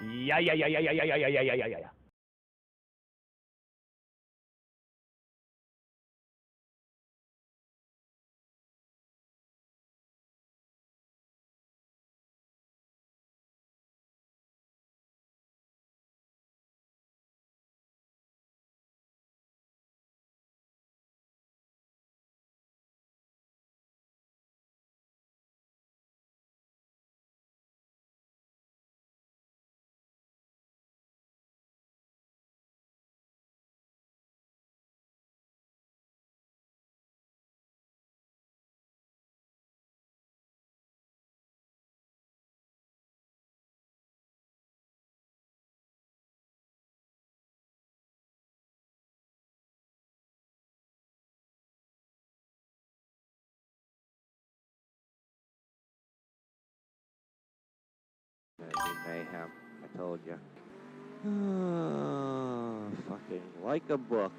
Yeah, yeah, yeah, yeah, yeah, yeah, yeah, yeah, yeah, yeah, yeah. Mayhem. I told you. Fucking like a book.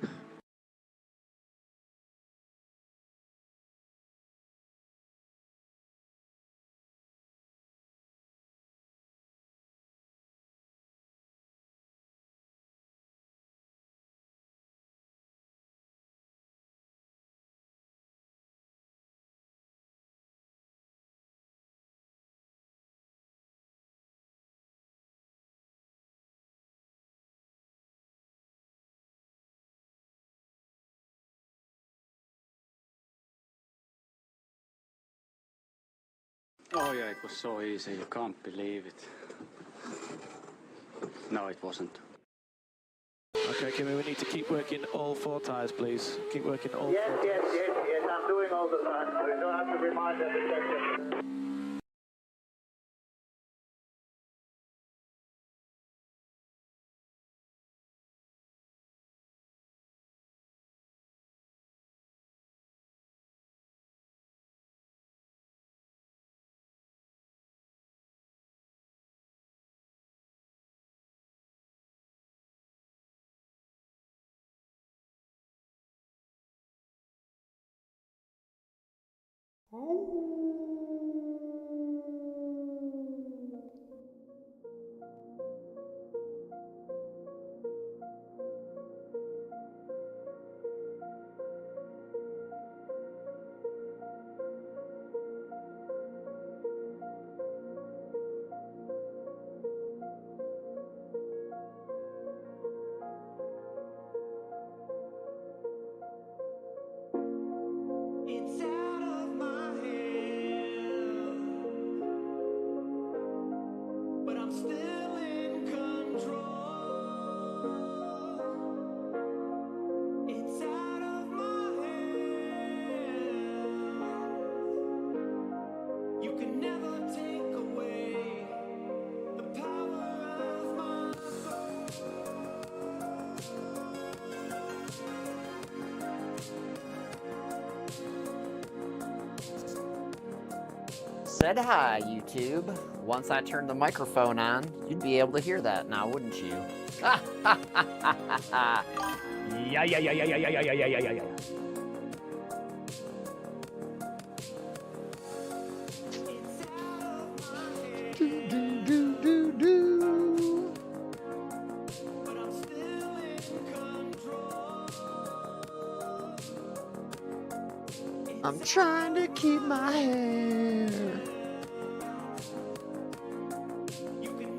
Oh yeah, it was so easy, you can't believe it. No, it wasn't. Okay, Kimmy, we need to keep working all 4 tyres, please. Keep working all 4 Yes, tyres. yes, yes, yes, I'm doing all the time. We don't have to remind every second. It's out of my hand, but I'm still in control. It's out of my hand. You can never take away the power of my Said hi, YouTube. Once I turned the microphone on, you'd be able to hear that now, wouldn't you? Yeah, yeah, yeah, yeah, yeah, yeah, yeah, yeah, yeah, yeah, yeah. I'm trying to keep my hair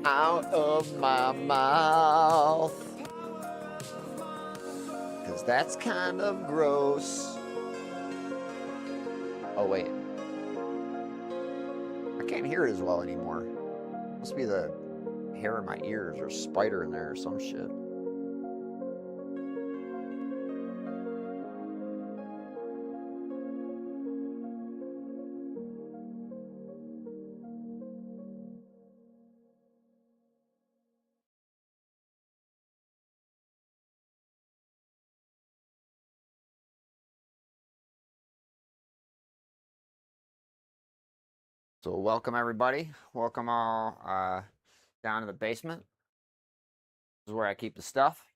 out of my mouth, 'cause that's kind of gross. Oh wait, I can't hear it as well anymore. Must be the hair in my ears or a spider in there or some shit. So welcome everybody. Welcome all down to the basement. This is where I keep the stuff.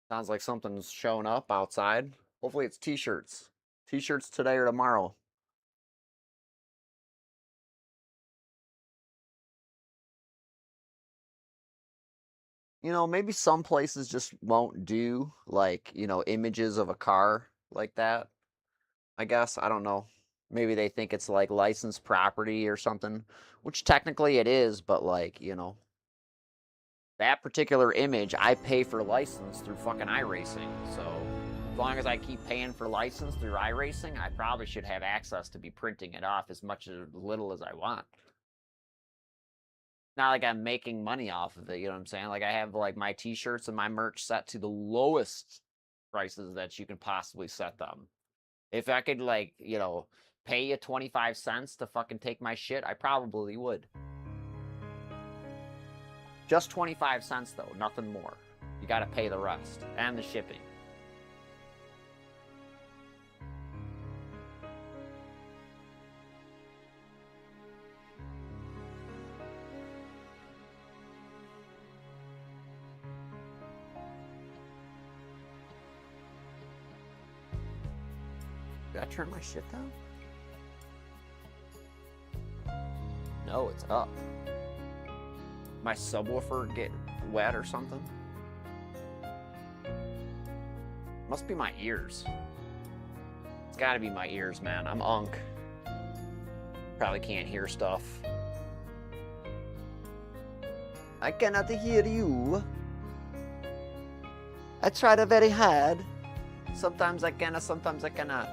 Sounds like something's showing up outside. Hopefully it's t-shirts. T-shirts today or tomorrow. You know, maybe some places just won't do, like, you know, images of a car like that. I guess. I don't know. Maybe they think it's like licensed property or something, which technically it is, but like, you know, that particular image, I pay for license through fucking iRacing. So as long as I keep paying for license through iRacing, I probably should have access to be printing it off as much or little as I want. Not like I'm making money off of it, you know what I'm saying? Like I have like my t-shirts and my merch set to the lowest prices that you can possibly set them. If I could, like, you know, pay you 25 cents to fucking take my shit, I probably would. Just 25 cents, though, nothing more. You gotta pay the rest and the shipping. Did I turn my shit down? No, it's up. My subwoofer get wet or something? Must be my ears. It's gotta be my ears, man. I'm unk. Probably can't hear stuff. I cannot hear you. I tried very hard. Sometimes I can, sometimes I cannot.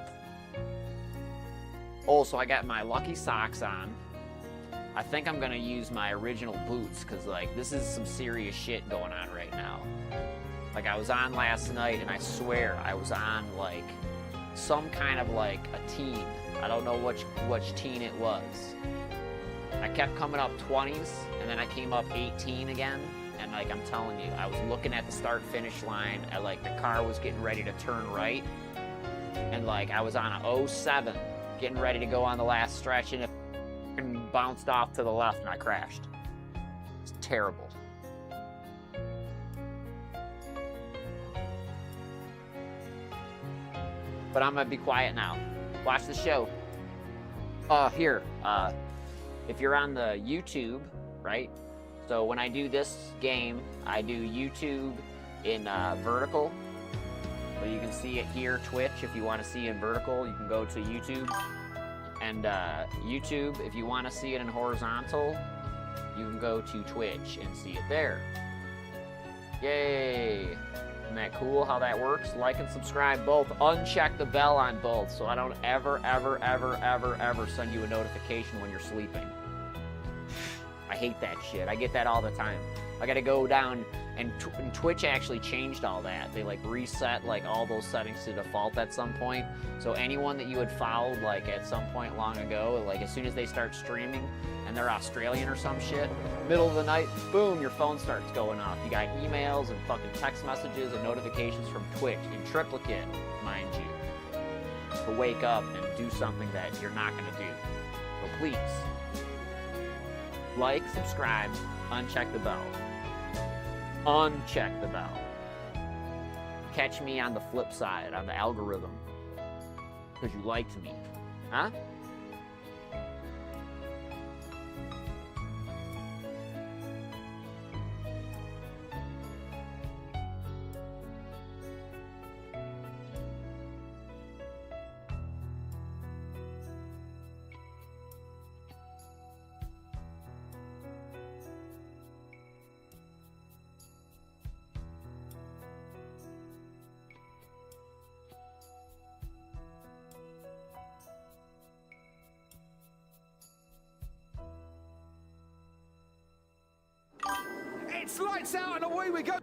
Oh, so I got my lucky socks on. I think I'm gonna use my original boots, because like this is some serious shit going on right now. Like I was on last night and I swear I was on like some kind of like a teen. I don't know which teen it was. I kept coming up 20s and then I came up 18 again. And like I'm telling you, I was looking at the start finish line and like the car was getting ready to turn right. And like I was on a 07 getting ready to go on the last stretch and it bounced off to the left and I crashed. It's terrible. But I'm gonna be quiet now. Watch the show. Here, if you're on the YouTube, right? So when I do this game, I do YouTube in vertical. So you can see it here, Twitch. If you want to see it in vertical, you can go to YouTube. And YouTube, if you want to see it in horizontal, you can go to Twitch and see it there. Yay! Isn't that cool how that works? Like and subscribe both. Uncheck the bell on both so I don't ever send you a notification when you're sleeping. I hate that shit. I get that all the time. I gotta go down, and Twitch actually changed all that. They like reset like all those settings to default at some point. So anyone that you had followed like at some point long ago, like as soon as they start streaming and they're Australian or some shit, middle of the night, boom, your phone starts going off. You got emails and fucking text messages and notifications from Twitch in triplicate, mind you, to wake up and do something that you're not gonna do. So please, like, subscribe, uncheck the bell. Uncheck the bell. Catch me on the flip side, on the algorithm. Because you liked me. Huh? It's lights out and away we go.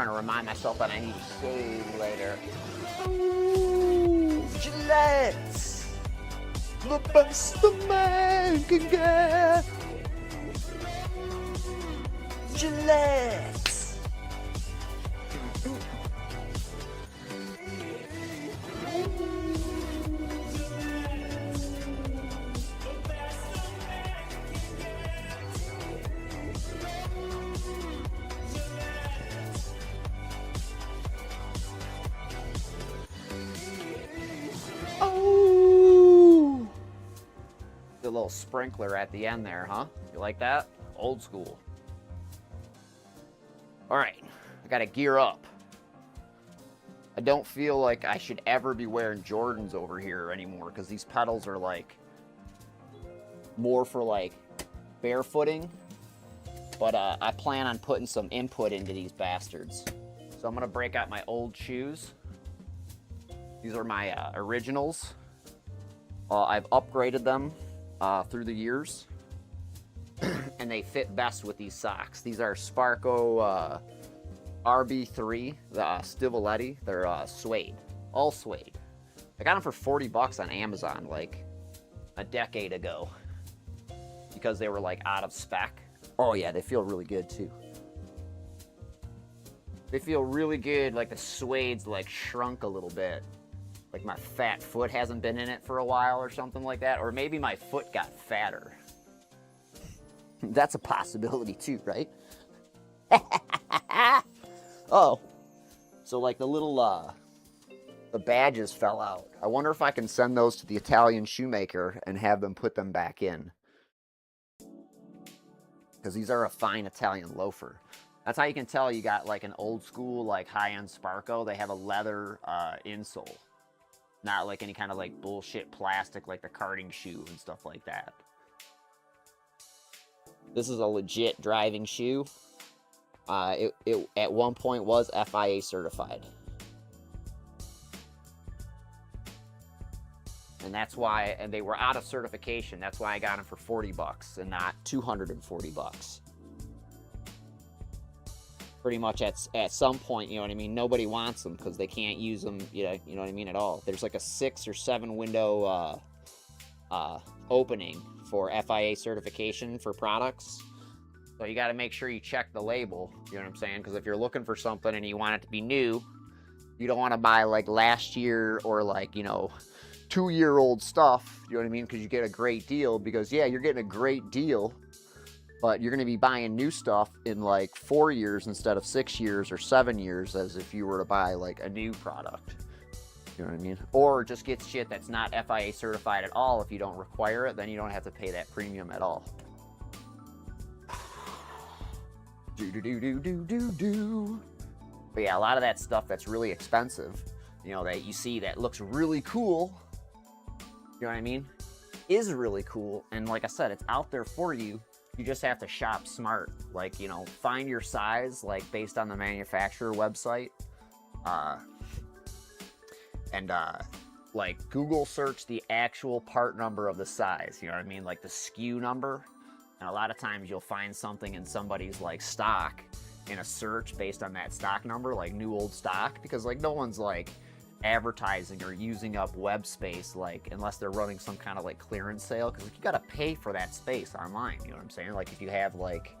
trying to remind myself that I need to save later. Ooh, Gillette! The best a man can get! Gillette! Oh! The little sprinkler at the end there, huh? You like that? Old school. Alright, I gotta gear up. I don't feel like I should ever be wearing Jordans over here anymore because these pedals are like more for like barefooting. But I plan on putting some input into these bastards. So I'm gonna break out my old shoes. These are my originals. I've upgraded them through the years. And they fit best with these socks. These are Sparco RB3, the Stivoletti. They're suede, all suede. I got them for 40 bucks on Amazon like a decade ago because they were like out of spec. Oh yeah, they feel really good too. They feel really good, like the suede's like shrunk a little bit. Like my fat foot hasn't been in it for a while or something like that. Or maybe my foot got fatter. That's a possibility too, right? Oh, so like the little, the badges fell out. I wonder if I can send those to the Italian shoemaker and have them put them back in. Because these are a fine Italian loafer. That's how you can tell you got like an old school, like high-end Sparco. They have a leather insole. Not like any kind of like bullshit plastic like the karting shoe and stuff like that. This is a legit driving shoe. It at one point was FIA certified. And that's why, and they were out of certification. That's why I got them for 40 bucks and not 240 bucks. Pretty much at some point, you know what I mean, nobody wants them because they can't use them, you know what I mean, at all. There's like a 6 or 7 window opening for FIA certification for products. So you got to make sure you check the label, you know what I'm saying? Because if you're looking for something and you want it to be new, you don't want to buy like last year or like, you know, 2-year-old stuff, you know what I mean? Because you get a great deal because, yeah, you're getting a great deal, but you're going to be buying new stuff in like 4 years instead of 6 years or 7 years as if you were to buy like a new product. You know what I mean? Or just get shit that's not FIA certified at all. If you don't require it, then you don't have to pay that premium at all. But yeah, a lot of that stuff that's really expensive, you know, that you see that looks really cool, you know what I mean, is really cool. And like I said, it's out there for you. You just have to shop smart. Like, you know, find your size, like based on the manufacturer website. Like Google search the actual part number of the size, you know what I mean? Like the SKU number. And a lot of times you'll find something in somebody's like stock in a search based on that stock number, like new old stock, because like no one's like advertising or using up web space, like unless they're running some kind of like clearance sale, because like, you got to pay for that space online, you know what I'm saying? Like if you have like,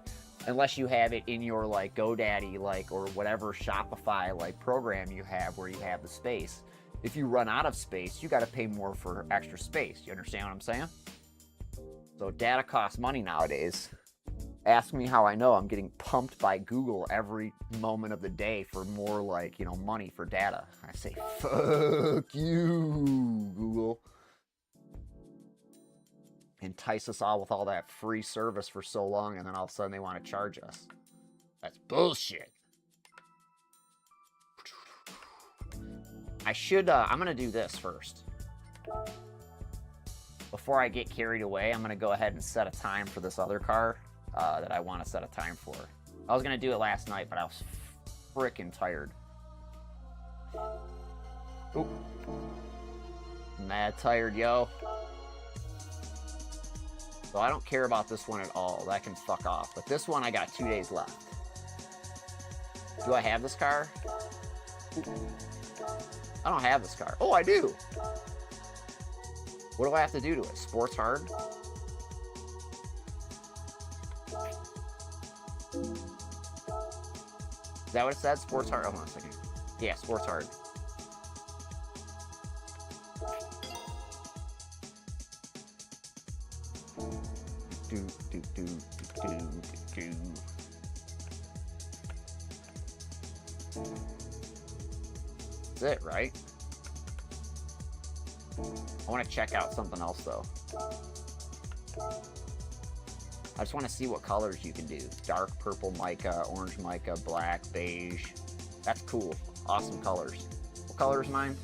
unless you have it in your like GoDaddy, like, or whatever Shopify like program you have where you have the space, if you run out of space, you got to pay more for extra space. You understand what I'm saying? So data costs money nowadays. Ask me how I know. I'm getting pumped by Google every moment of the day for more, like, you know, money for data. I say, fuck you, Google. Entice us all with all that free service for so long, and then all of a sudden they want to charge us. That's bullshit. I should, I'm going to do this first. Before I get carried away, I'm going to go ahead and set a time for this other car that I want to set a time for. I was going to do it last night, but I was freaking tired. Oop. Mad tired, yo. So I don't care about this one at all. That can fuck off. But this one, I got 2 days left. Do I have this car? I don't have this car. Oh, I do. What do I have to do to it? Sports hard? Is that what it says? Sports hard? Hold on a second. Yeah, sports hard. That's it, right? I want to check out something else, though. I just want to see what colors you can do. Dark purple mica, orange mica, black, beige. That's cool. Awesome colors. What color is mine?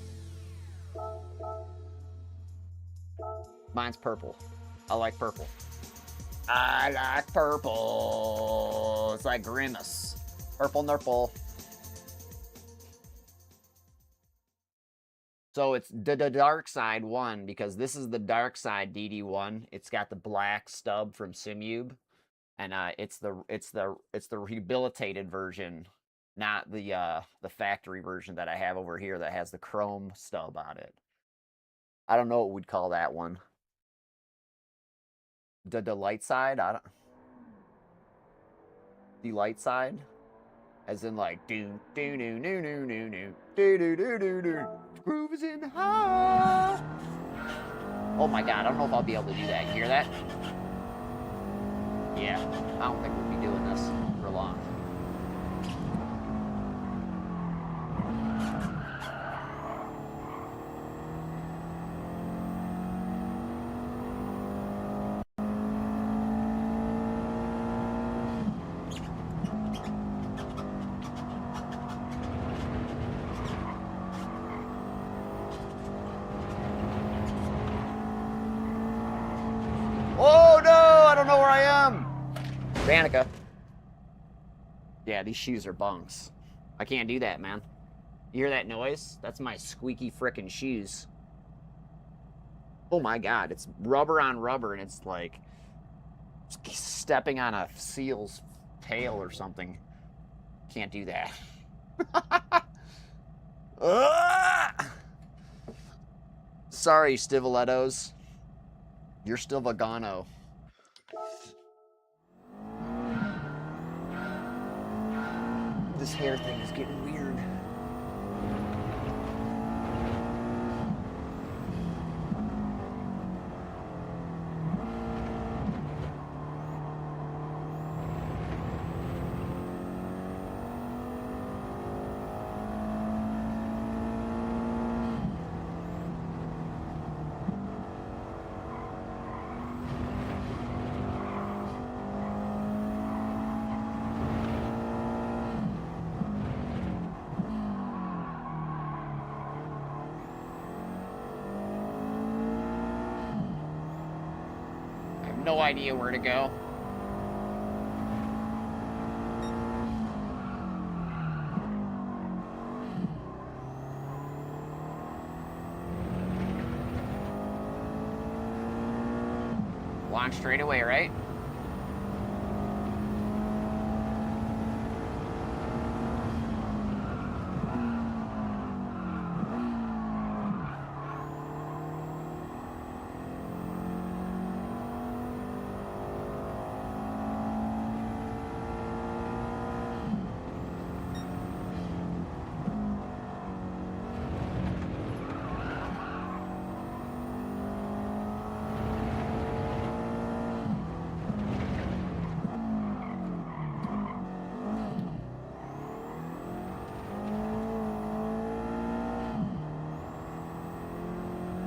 Mine's purple. I like purple. I like purple. It's like Grimace. Purple nurple. So it's the dark side one, because this is the dark side DD1. It's got the black stub from Simgear, and it's the rehabilitated version, not the factory version that I have over here that has the chrome stub on it. I don't know what we'd call that one. The light side? I don't. The light side? As in like do do do do do do do do do do do do. Groove is in the house. Oh my god, I don't know if I'll be able to do that. You hear that? Yeah, I don't think we'll be doing this for long. Oh no, I don't know where I am. Vanica. Yeah, these shoes are bunks. I can't do that, man. You hear that noise? That's my squeaky frickin' shoes. Oh my god, it's rubber on rubber, and it's like stepping on a seal's tail or something. Can't do that. Sorry, stivalettos. You're still vegano. This hair thing is getting weird. No idea where to go. Launch straight away, right?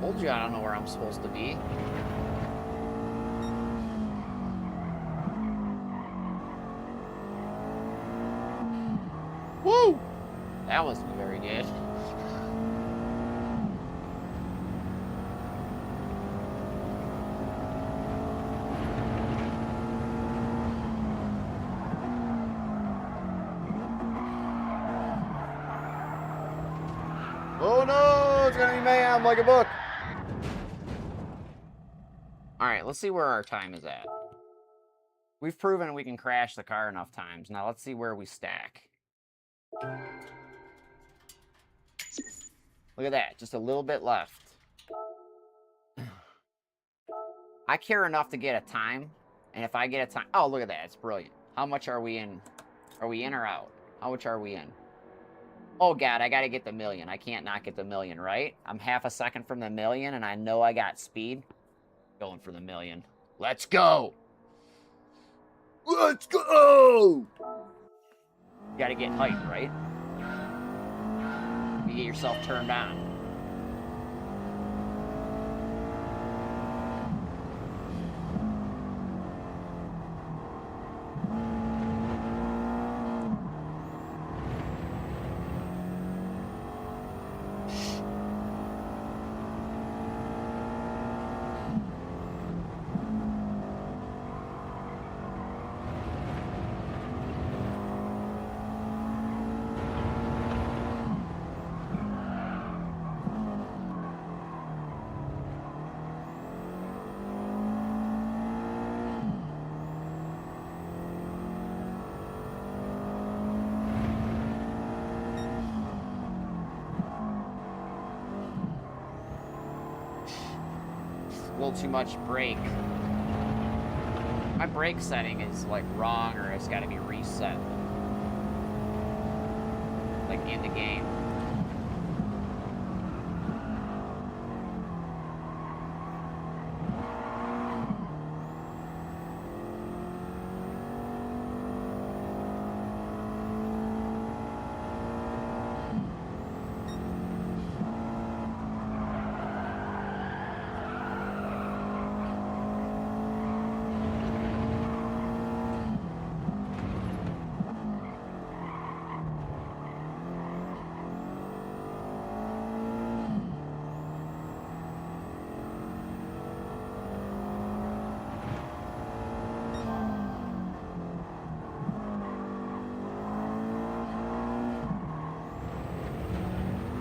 Told you I don't know where I'm supposed to be. Woo! That wasn't very good. Oh no, it's gonna be mayhem like a book. Alright, let's see where our time is at. We've proven we can crash the car enough times. Now let's see where we stack. Look at that. Just a little bit left. I care enough to get a time. And if I get a time... Oh, look at that. It's brilliant. How much are we in? Are we in or out? How much are we in? Oh, God. I got to get the million. I can't not get the million, right? I'm half a second from the million, and I know I got speed. Going for the million. Let's go! Let's go! You got to get hyped, right? You get yourself turned on. A little too much brake. My brake setting is like wrong, or it's got to be reset. Like in the game.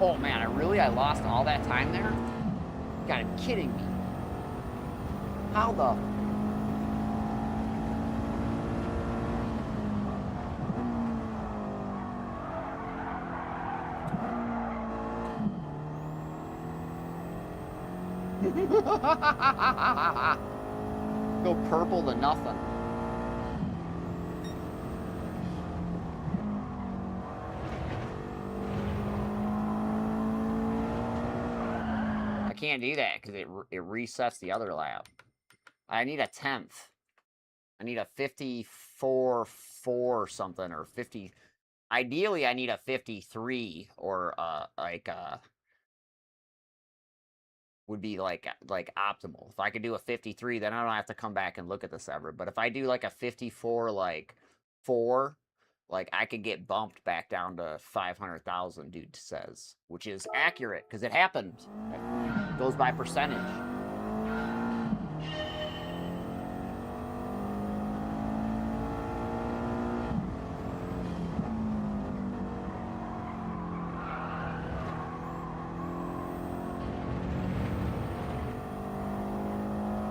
Oh man, I lost all that time there? You gotta be kidding me. How the... Go purple to nothing. I can't do that because it resets the other lap. I need a 10th. I need a 54.4 something, or 50. Ideally, I need a 53, or would be like optimal. If I could do a 53, then I don't have to come back and look at this ever. But if I do like a 54, like 4, like I could get bumped back down to 500,000, dude says, which is accurate because it happened. It goes by percentage.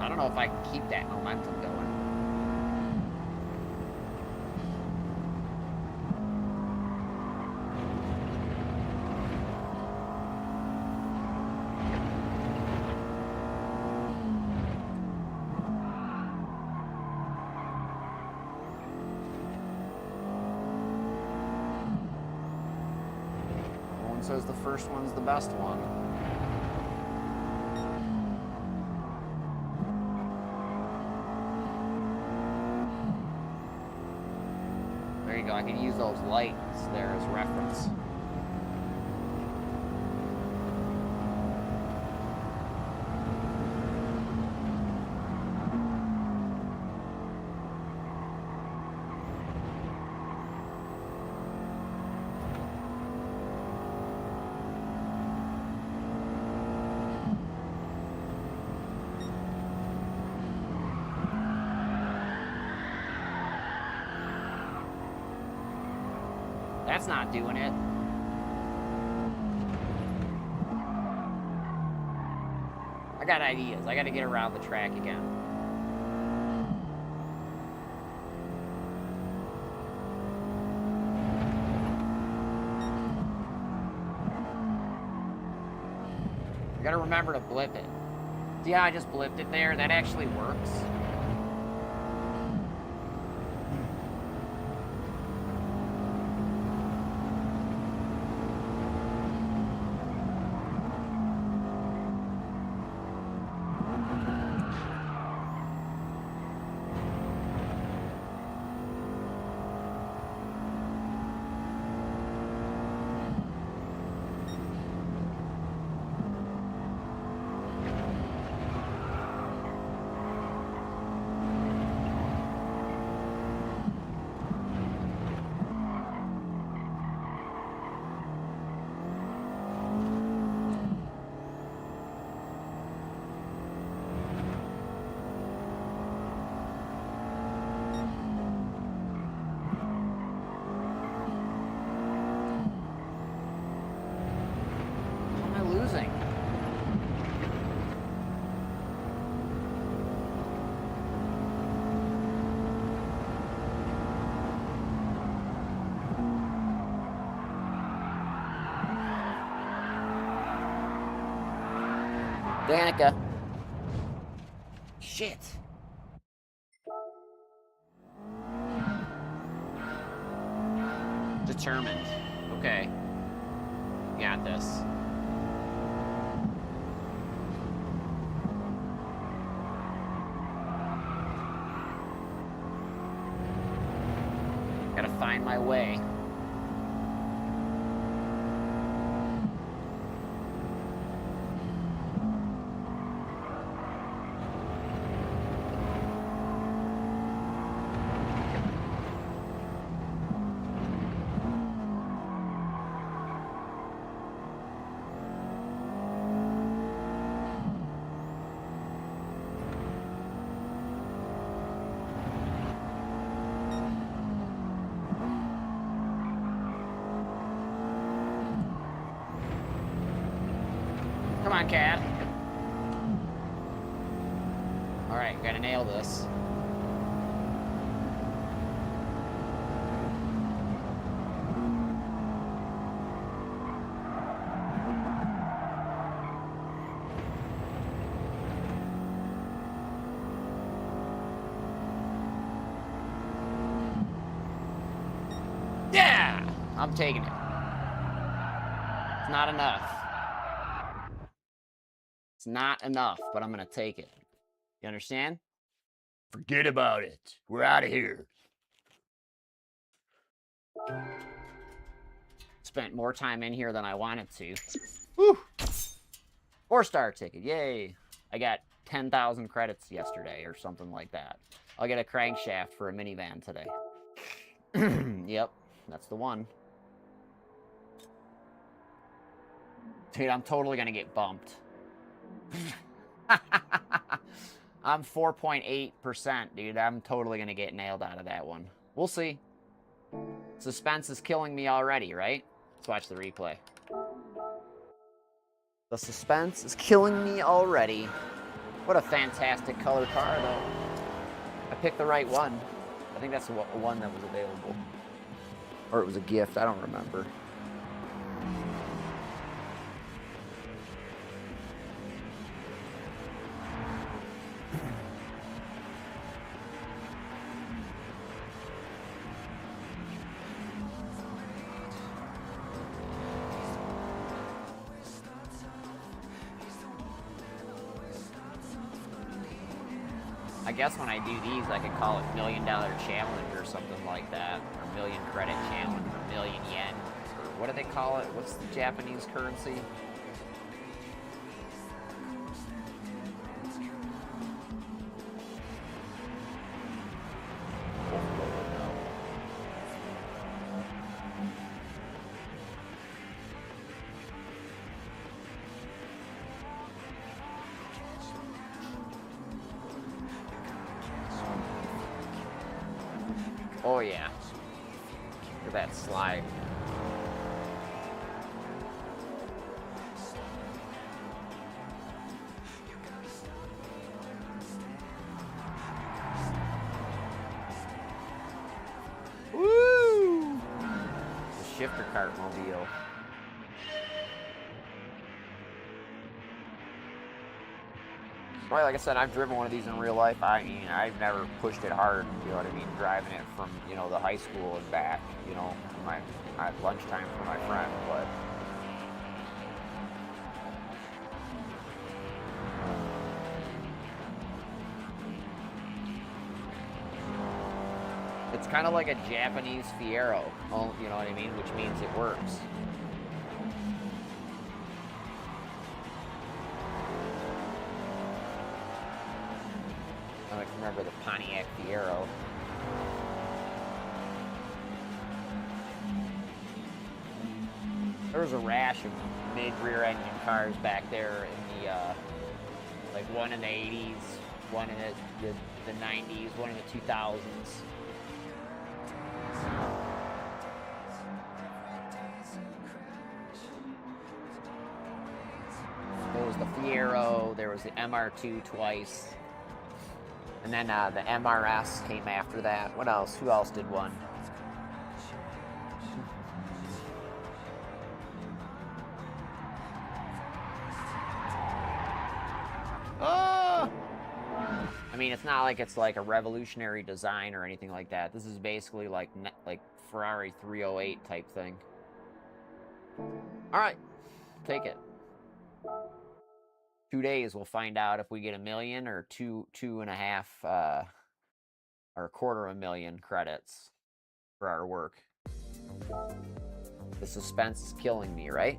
I don't know if I can keep that momentum going. One says the first one's the best one. I can use those lights there as reference. That's not doing it. I got ideas. I got to get around the track again. remember to blip it. See how I just blipped it there? That actually works. Danica. Shit. Determined. Okay. Got this. Gotta find my way. Come on, cat. Alright, gotta nail this. Yeah! I'm taking it. It's not enough. It's not enough, but I'm gonna take it. You understand? Forget about it. We're out of here. Spent more time in here than I wanted to. Woo! 4-star ticket, yay! I got 10,000 credits yesterday or something like that. I'll get a crankshaft for a minivan today. Yep, that's the one. Dude, I'm totally gonna get bumped. I'm 4.8%, dude. I'm totally gonna get nailed out of that one. We'll see. Suspense is killing me already, right? Let's watch the replay. The suspense is killing me already. What a fantastic color car, though. I picked the right one. I think that's the one that was available. Or it was a gift, I don't remember. I guess when I do these, I could call it $1 Million Challenge or something like that. Or Million Credit Challenge, or Million Yen. Or what do they call it? What's the Japanese currency? Oh yeah. Look at that slide. Woo! The shifter cart mobile. Well, like I said, I've driven one of these in real life. I mean, I've never pushed it hard, you know what I mean, driving it from, you know, the high school and back, you know, at lunchtime for my friend, but it's kind of like a Japanese Fiero, you know what I mean, which means it works. I don't know if you remember the Pontiac Fiero. There was a rash of mid-rear engine cars back there in the, like one in the 80s, one in the 90s, one in the 2000s. There was the Fiero, there was the MR2 twice. And then the MRS came after that. What else? Who else did one? Oh! I mean, it's not like it's like a revolutionary design or anything like that. This is basically like Ferrari 308 type thing. All right, take it. 2 days, we'll find out if we get 1 million or two and a half, or 250,000 credits for our work. The suspense is killing me, right?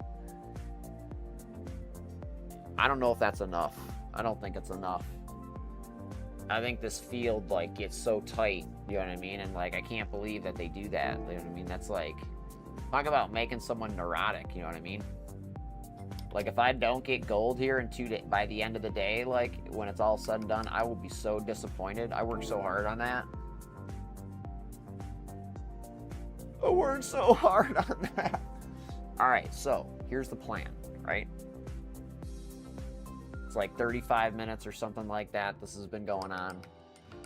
I don't know if that's enough. I don't think it's enough. I think this field, like, gets so tight, you know what I mean? And, like, I can't believe that they do that, you know what I mean? That's, like, talk about making someone neurotic, you know what I mean? Like, if I don't get gold here in 2 days, by the end of the day, like, when it's all said and done, I will be so disappointed. I worked so hard on that. I worked so hard on that. All right, so here's the plan, right? It's like 35 minutes or something like that. This has been going on.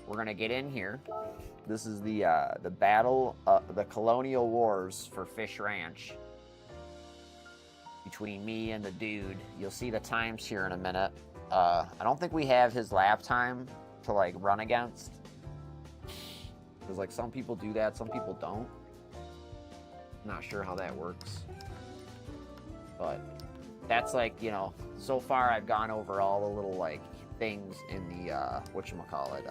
We're gonna get in here. This is the battle, the Colonial Wars for Fish Ranch. Between me and the dude. You'll see the times here in a minute. I don't think we have his lap time to, like, run against. Because, like, some people do that, some people don't. Not sure how that works. But that's, like, you know, so far I've gone over all the little, like, things in the, whatchamacallit,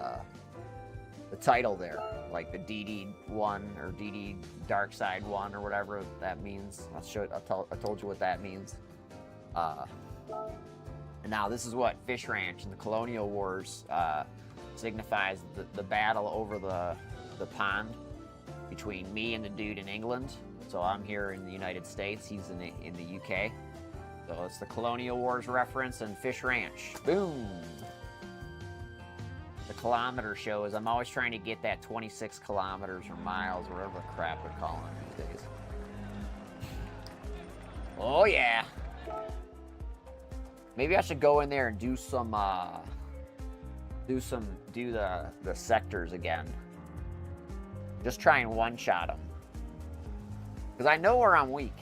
the title there. Like the DD1 or DD Dark Side 1 or whatever that means. I told you what that means. And now this is what Fish Ranch and the Colonial Wars signifies the battle over the pond between me and the dude in England. So I'm here in the United States, he's in the UK. So it's the Colonial Wars reference and Fish Ranch. Boom! The kilometer shows, I'm always trying to get that 26 kilometers or miles, or whatever the crap we're calling it these days. Oh yeah! Maybe I should go in there and do the sectors again. Just try and one-shot them. Because I know where I'm weak.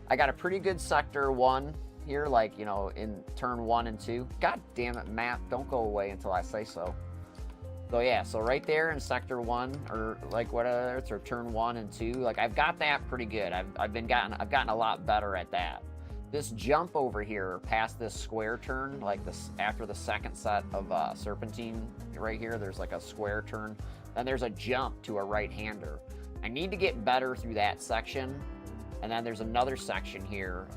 I got a pretty good sector 1 here, like, you know, in turn 1 and 2. God damn it, map, don't go away until I say so. So yeah, so right there in sector 1, or like whatever, it's or turn 1 and 2, like I've got that pretty good. I've gotten a lot better at that. This jump over here past this square turn, like this after the second set of serpentine right here, there's like a square turn. Then there's a jump to a right-hander. I need to get better through that section. And then there's another section here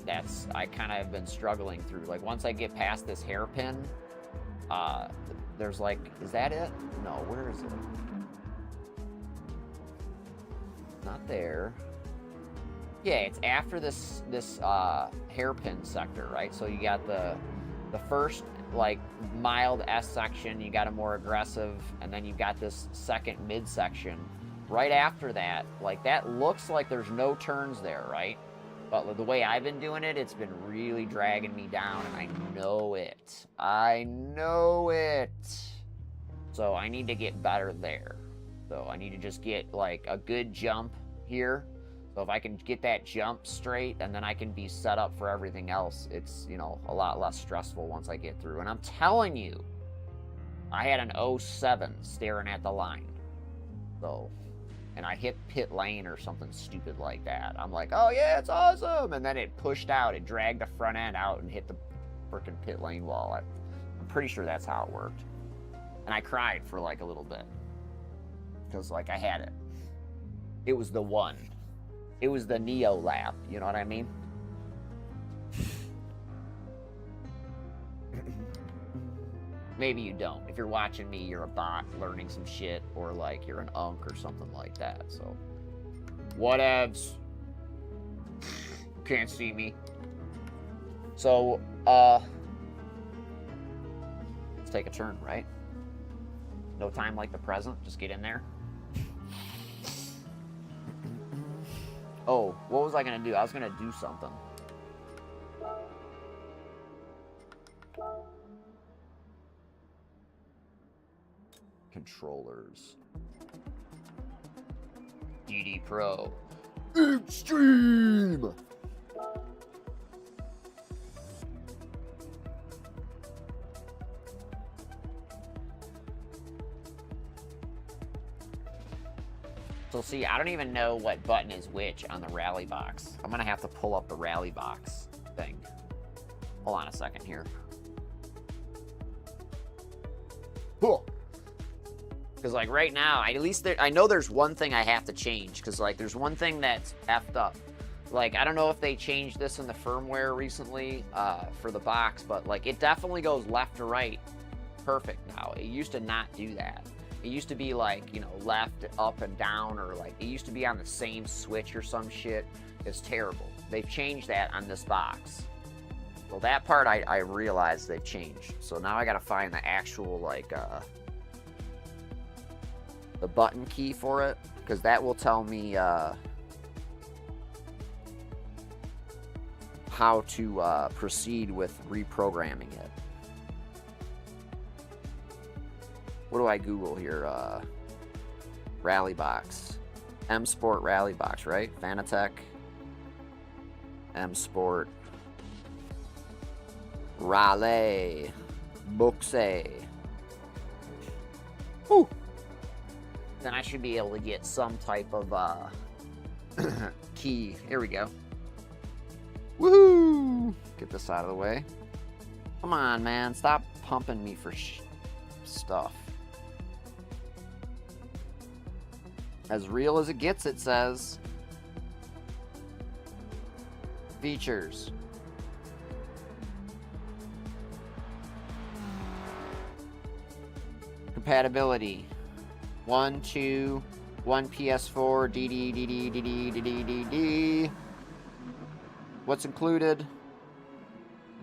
that's I kind of have been struggling through. Like once I get past this hairpin, there's like, is that it? No, where is it? Not there. Yeah, it's after this hairpin sector, right? So you got the first like mild S section, you got a more aggressive, and then you've got this second mid section. Right after that, like that looks like there's no turns there, right? But the way I've been doing it, it's been really dragging me down, and I know it. I know it. So I need to get better there. So I need to just get like a good jump here. So if I can get that jump straight, and then I can be set up for everything else, it's, you know, a lot less stressful once I get through. And I'm telling you, I had an 07 staring at the line. So, and I hit pit lane or something stupid like that. I'm like, oh yeah, it's awesome. And then it pushed out. It dragged the front end out and hit the freaking pit lane wall. I'm pretty sure that's how it worked. And I cried for like a little bit. Because like I had it. It was the one. It was the Neo lap. You know what I mean? Maybe you don't. If you're watching me, you're a bot learning some shit, or like you're an unk or something like that. So, whatevs. Can't see me. So, let's take a turn, right? No time like the present. Just get in there. Oh, what was I gonna do? I was gonna do something. Controllers. DD Pro. Extreme! So see, I don't even know what button is which on the rally box. I'm gonna have to pull up the rally box thing. Hold on a second here. Cool. Because like right now, at least I know there's one thing I have to change. Because like there's one thing that's effed up. Like I don't know if they changed this in the firmware recently for the box, but like it definitely goes left to right perfect now. It used to not do that. It used to be like, you know, left, up, and down, or like it used to be on the same switch or some shit. It's terrible. They've changed that on this box. Well, that part I realized they've changed. So now I gotta find the actual like the button key for it, because that will tell me how to proceed with reprogramming it. What do I Google here? Rally box. M Sport Rally box, right? Fanatec. M Sport. Raleigh. Buxe. Woo! Then I should be able to get some type of key. Here we go. Woohoo! Get this out of the way. Come on, man. Stop pumping me for stuff. As real as it gets, it says. Features. Compatibility. 1, 2, 1 PS4, DD. What's included?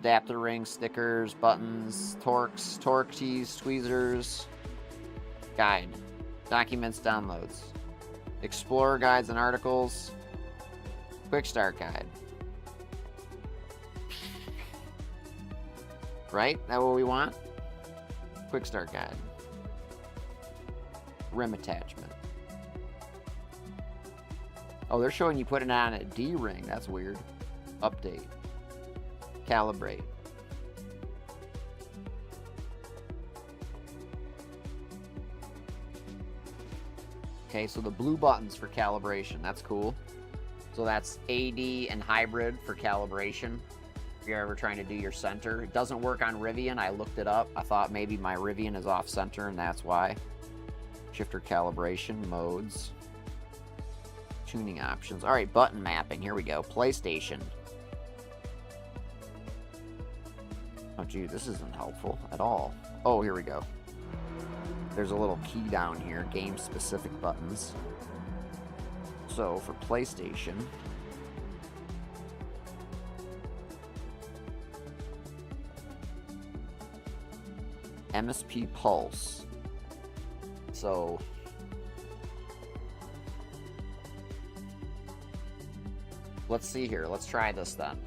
Adapter rings, stickers, buttons, torque keys, tweezers. Guide. Documents, downloads. Explorer guides and articles. Quick start guide. Right? That what we want? Quick start guide. Rim attachment. Oh, they're showing you putting it on a D ring. That's weird. Update. Calibrate. Okay, so the blue buttons for calibration. That's cool. So that's AD and hybrid for calibration. If you're ever trying to do your center. It doesn't work on Rivian. I looked it up. I thought maybe my Rivian is off center and that's why. Shifter calibration, modes. Tuning options. All right, button mapping. Here we go. PlayStation. Oh, gee, this isn't helpful at all. Oh, here we go. There's a little key down here. Game-specific buttons. So, for PlayStation... MSP Pulse. So... let's see here. Let's try this then.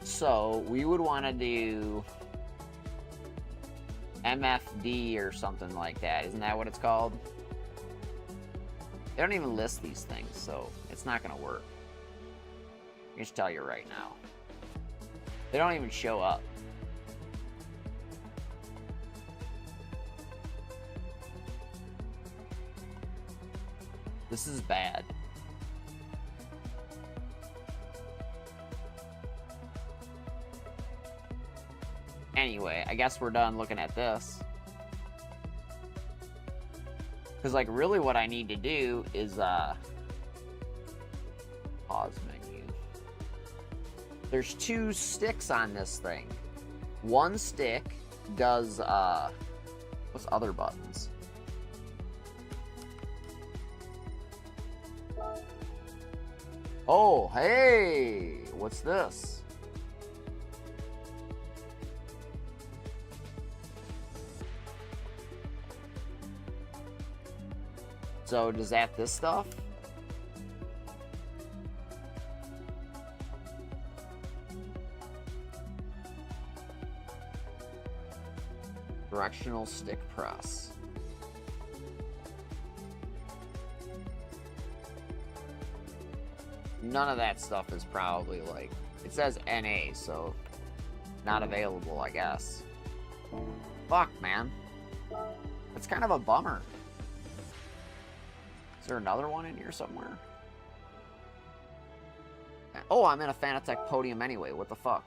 So, we would want to do... MFD or something like that. Isn't that what it's called? They don't even list these things, so it's not going to work. I'll just tell you right now. They don't even show up. This is bad. Anyway, I guess we're done looking at this. Because, like, really what I need to do is, pause menu. There's 2 sticks on this thing. One stick does, what's other buttons? Oh, hey! What's this? So, does that this stuff? Directional stick press. None of that stuff is probably like... It says NA, so... Not available, I guess. Fuck, man. That's kind of a bummer. Is there another one in here somewhere? Oh, I'm in a Fanatec podium anyway. What the fuck?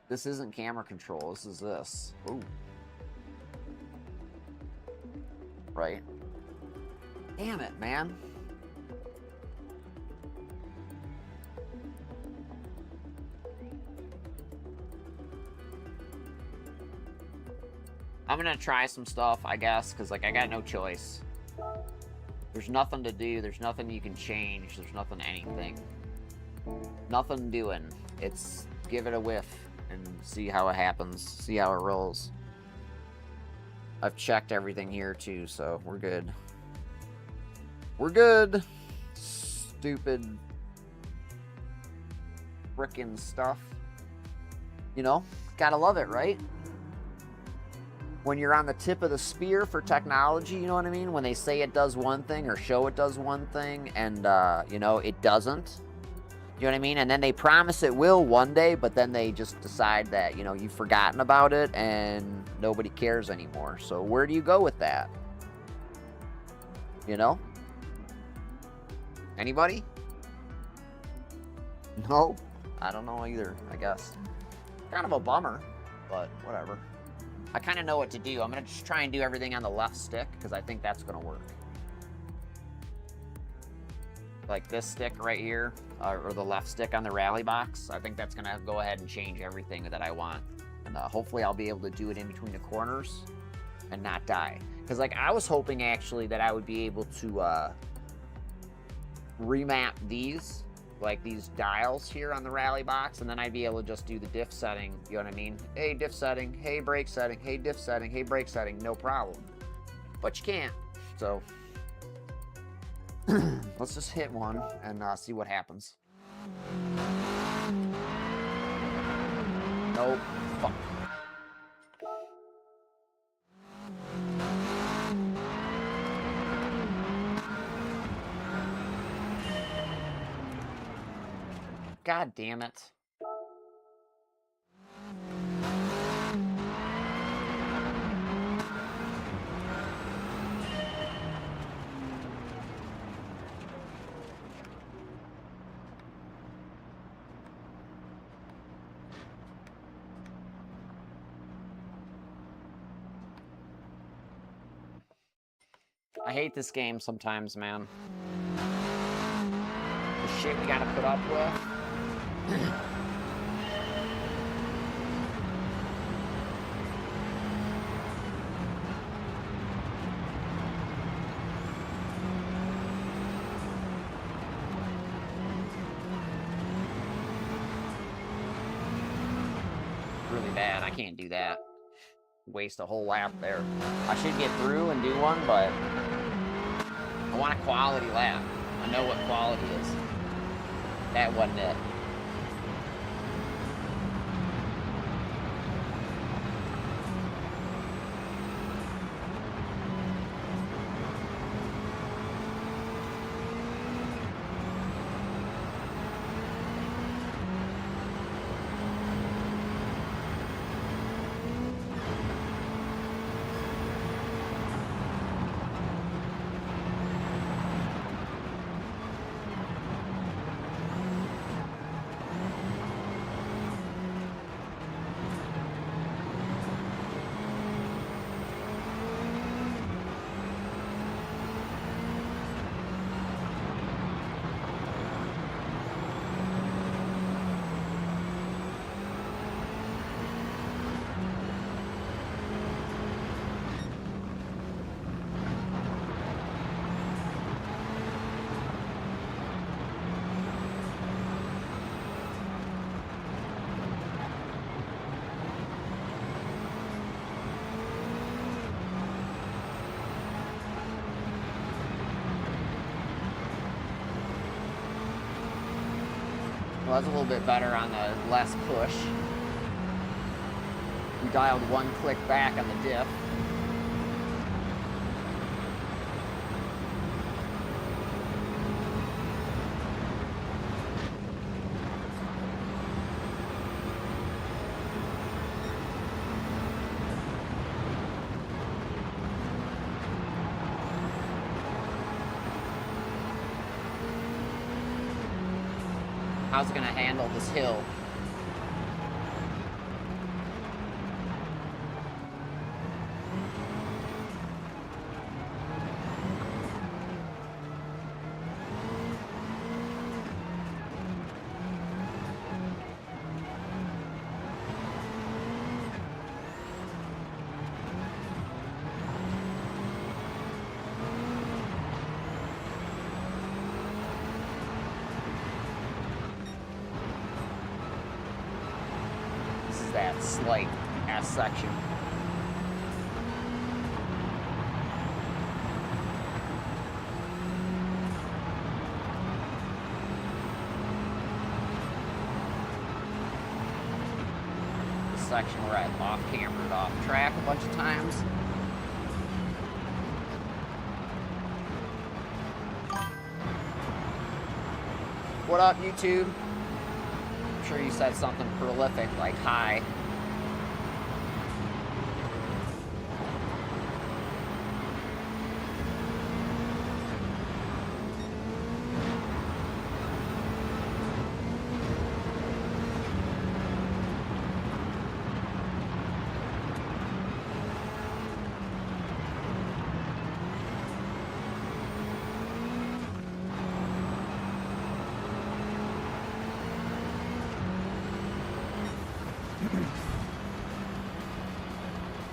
This isn't camera control. This is this. Ooh. Right. Damn it, man. I'm gonna try some stuff, I guess, because, like, I got no choice. There's nothing to do. There's nothing you can change. There's nothing anything. Nothing doing. It's give it a whiff and see how it happens. See how it rolls. I've checked everything here, too, so we're good. We're good. Stupid frickin' stuff. You know? Gotta love it, right? When you're on the tip of the spear for technology, you know what I mean? When they say it does one thing or show it does one thing and, you know, it doesn't. You know what I mean? And then they promise it will one day, but then they just decide that, you know, you've forgotten about it and nobody cares anymore. So where do you go with that? You know? Anybody? No? I don't know either, I guess. Kind of a bummer, but whatever. I kind of know what to do. I'm going to just try and do everything on the left stick because I think that's going to work. Like this stick right here, or the left stick on the rally box. I think that's going to go ahead and change everything that I want. And hopefully I'll be able to do it in between the corners and not die. Because, like, I was hoping actually that I would be able to remap these, like these dials here on the rally box, and then I'd be able to just do the diff setting, you know what I mean? Hey, diff setting, hey, brake setting, hey, diff setting, hey, brake setting, no problem. But you can't, so let's just hit one and see what happens. Nope, fuck. God damn it. I hate this game sometimes, man. The shit we gotta put up with. Really bad. I can't do that. Waste a whole lap there. I should get through and do one, but I want a quality lap. I know what quality is. That wasn't it. Well, that's a little bit better on the less push. We dialed one click back on the diff. How's it gonna handle this hill? That slight S section. The section where I've off-cambered off track a bunch of times. What up, YouTube? Sure you said something prolific like hi.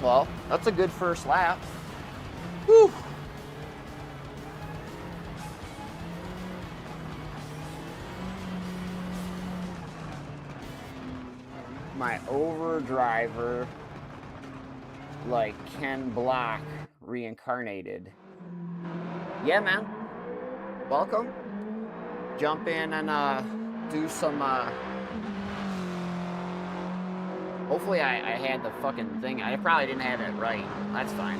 Well, that's a good first lap. Whew. My overdriver, like Ken Block reincarnated. Yeah, man. Welcome. Jump in and do some hopefully I had the fucking thing. I probably didn't have it right. That's fine.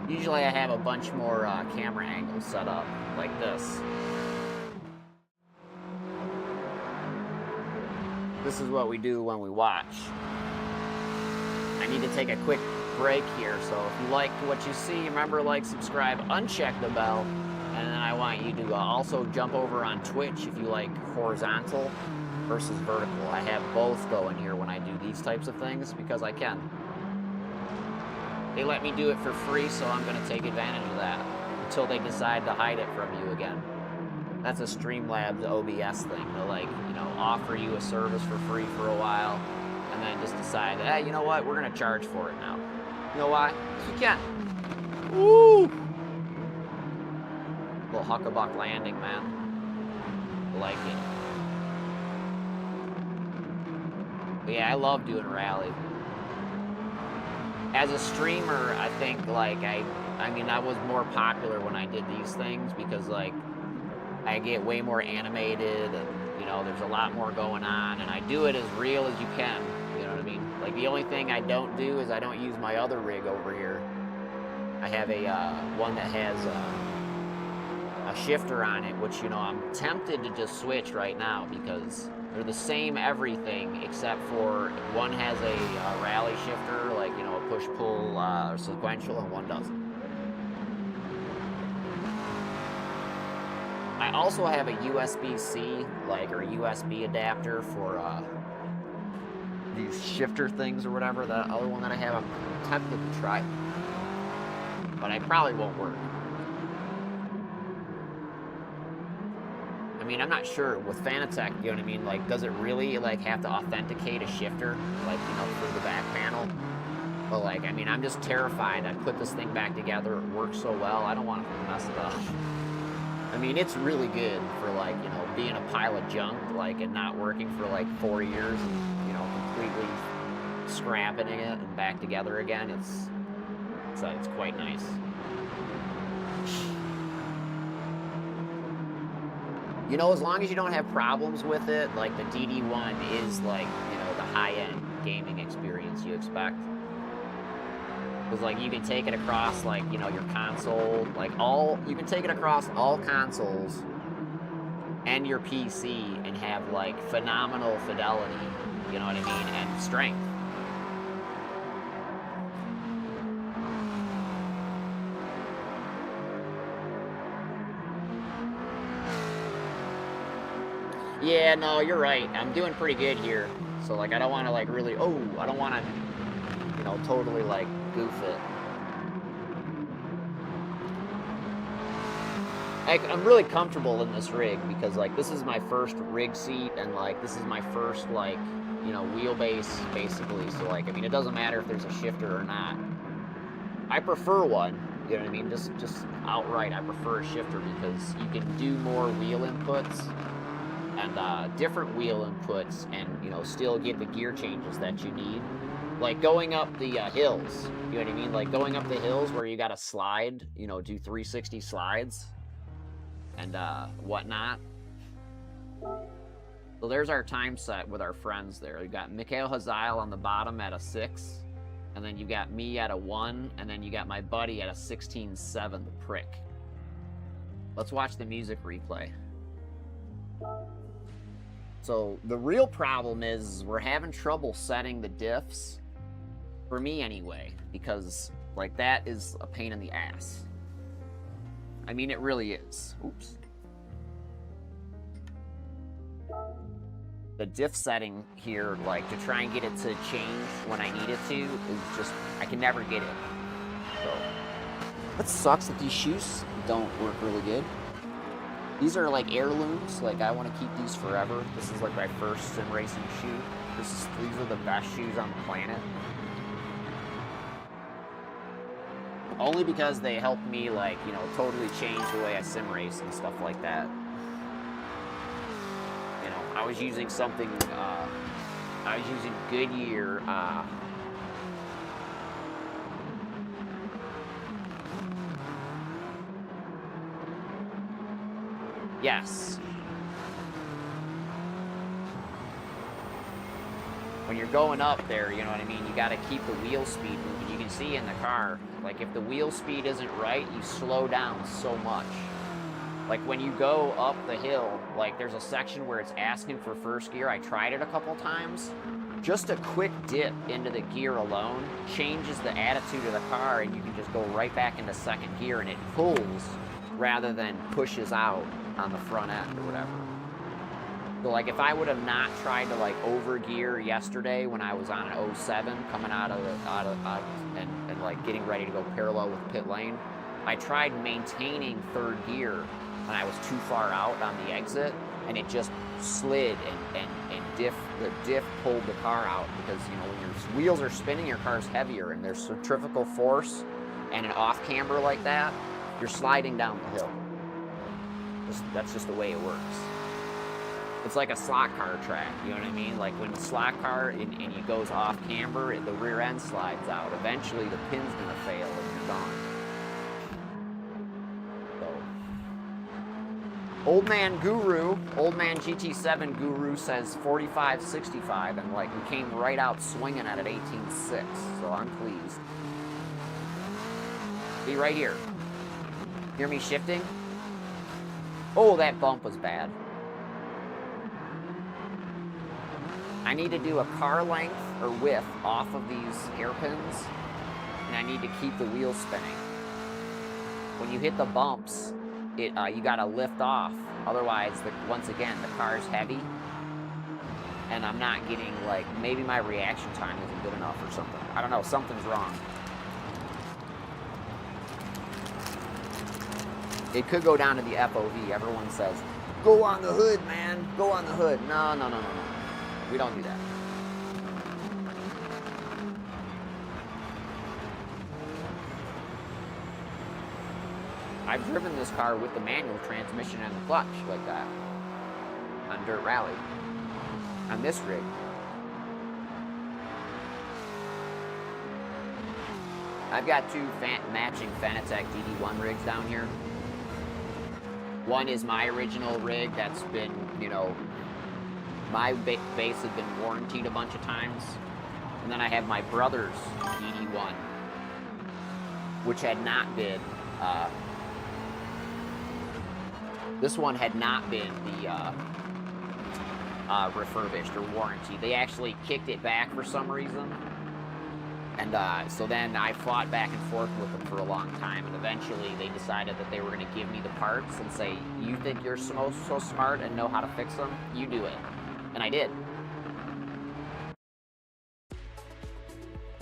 Usually I have a bunch more camera angles set up, like this. This is what we do when we watch. I need to take a quick break here, so if you liked what you see, remember, like, subscribe, uncheck the bell, and then I want you to also jump over on Twitch if you like horizontal versus vertical. I have both going here when I do these types of things because I can. They let me do it for free, so I'm going to take advantage of that until they decide to hide it from you again. That's a Streamlabs OBS thing. They'll, like, you know, offer you a service for free for a while and then just decide, hey, you know what, we're going to charge for it now. You know why? You can. Woo! Little huckabuck landing, man. I like it. But yeah, I love doing rally. As a streamer, I think, like, I mean, I was more popular when I did these things because, like, I get way more animated and, you know, there's a lot more going on, and I do it as real as you can, you know what I mean? Like, the only thing I don't do is I don't use my other rig over here. I have a, one that has a shifter on it, which, you know, I'm tempted to just switch right now because they're the same everything except for one has a rally shifter, like, you know, a push-pull sequential, and one doesn't. I also have a USB-C, like, or USB adapter for these shifter things or whatever. The other one that I have, I'm tempted to try, but I probably won't work. I mean, I'm not sure with Fanatec, you know what I mean? Like, does it really, like, have to authenticate a shifter, like, you know, through the back panel? But, like, I mean, I'm just terrified. I put this thing back together. It works so well. I don't want to mess it up. I mean, it's really good for, like, you know, being a pile of junk, like, and not working for, like, 4 years and, you know, completely scrapping it and back together again. It's quite nice. You know, as long as you don't have problems with it, like the DD1 is like, you know, the high-end gaming experience you expect. Because like you can take it across like, you know, your console, like you can take it across all consoles and your PC and have like phenomenal fidelity, you know what I mean, and strength. Yeah, no, you're right. I'm doing pretty good here. So, like, I don't want to, like, really... Oh, I don't want to, you know, totally, like, goof it. I'm really comfortable in this rig because, like, this is my first rig seat and, like, this is my first, like, you know, wheelbase, basically. So, like, I mean, it doesn't matter if there's a shifter or not. I prefer one, you know what I mean? Just outright, I prefer a shifter because you can do more wheel inputs and different wheel inputs and, you know, still get the gear changes that you need. Like going up the hills, you know what I mean? Like going up the hills where you got to slide, you know, do 360 slides and whatnot. So there's our time set with our friends there. You got Mikhail Hazael on the bottom at a 6, and then you got me at a 1, and then you got my buddy at a 16.7, the prick. Let's watch the music replay. So the real problem is we're having trouble setting the diffs, for me anyway, because like that is a pain in the ass. I mean, it really is. Oops. The diff setting here, like to try and get it to change when I need it to, is just, I can never get it. So, that sucks that these shoes don't work really good. These are like heirlooms, like I want to keep these forever. This is like my first sim racing shoe. These are the best shoes on the planet. Only because they help me, like, you know, totally change the way I sim race and stuff like that. You know, I was using something, I was using Goodyear, yes. When you're going up there, you know what I mean, you got to keep the wheel speed moving. You can see in the car, like if the wheel speed isn't right, you slow down so much. Like when you go up the hill, like there's a section where it's asking for first gear. I tried it a couple times. Just a quick dip into the gear alone changes the attitude of the car, and you can just go right back into second gear, and it pulls rather than pushes out on the front end or whatever. So like if I would have not tried to like over gear yesterday when I was on an 07 coming out of and like getting ready to go parallel with pit lane, I tried maintaining third gear when I was too far out on the exit, and it just slid and the diff pulled the car out, because you know when your wheels are spinning, your car's heavier, and there's centrifugal force and an off camber like that, you're sliding down the hill. That's just the way it works. It's like a slot car track, you know what I mean? Like when the slot car and it goes off camber, the rear end slides out. Eventually the pin's gonna fail and you're gone. So, Old Man GT7 Guru says 45.65, and like we came right out swinging at it 18.6, so I'm pleased. Be right here. Hear me shifting? Oh, that bump was bad. I need to do a car length or width off of these hairpins, and I need to keep the wheel spinning. When you hit the bumps, you gotta lift off. Otherwise, once again, the car's heavy, and I'm not getting, like, maybe my reaction time isn't good enough or something. I don't know, something's wrong. It could go down to the FOV. Everyone says, go on the hood, man, go on the hood. No. We don't do that. I've driven this car with the manual transmission and the clutch like that on Dirt Rally, on this rig. I've got two matching Fanatec DD1 rigs down here. One is my original rig that's been, you know, my base has been warrantied a bunch of times. And then I have my brother's DD1, which had not been, this one had not been the refurbished or warranty. They actually kicked it back for some reason. And so then I fought back and forth with them for a long time, and eventually they decided that they were going to give me the parts and say, you think you're so smart and know how to fix them? You do it. And I did.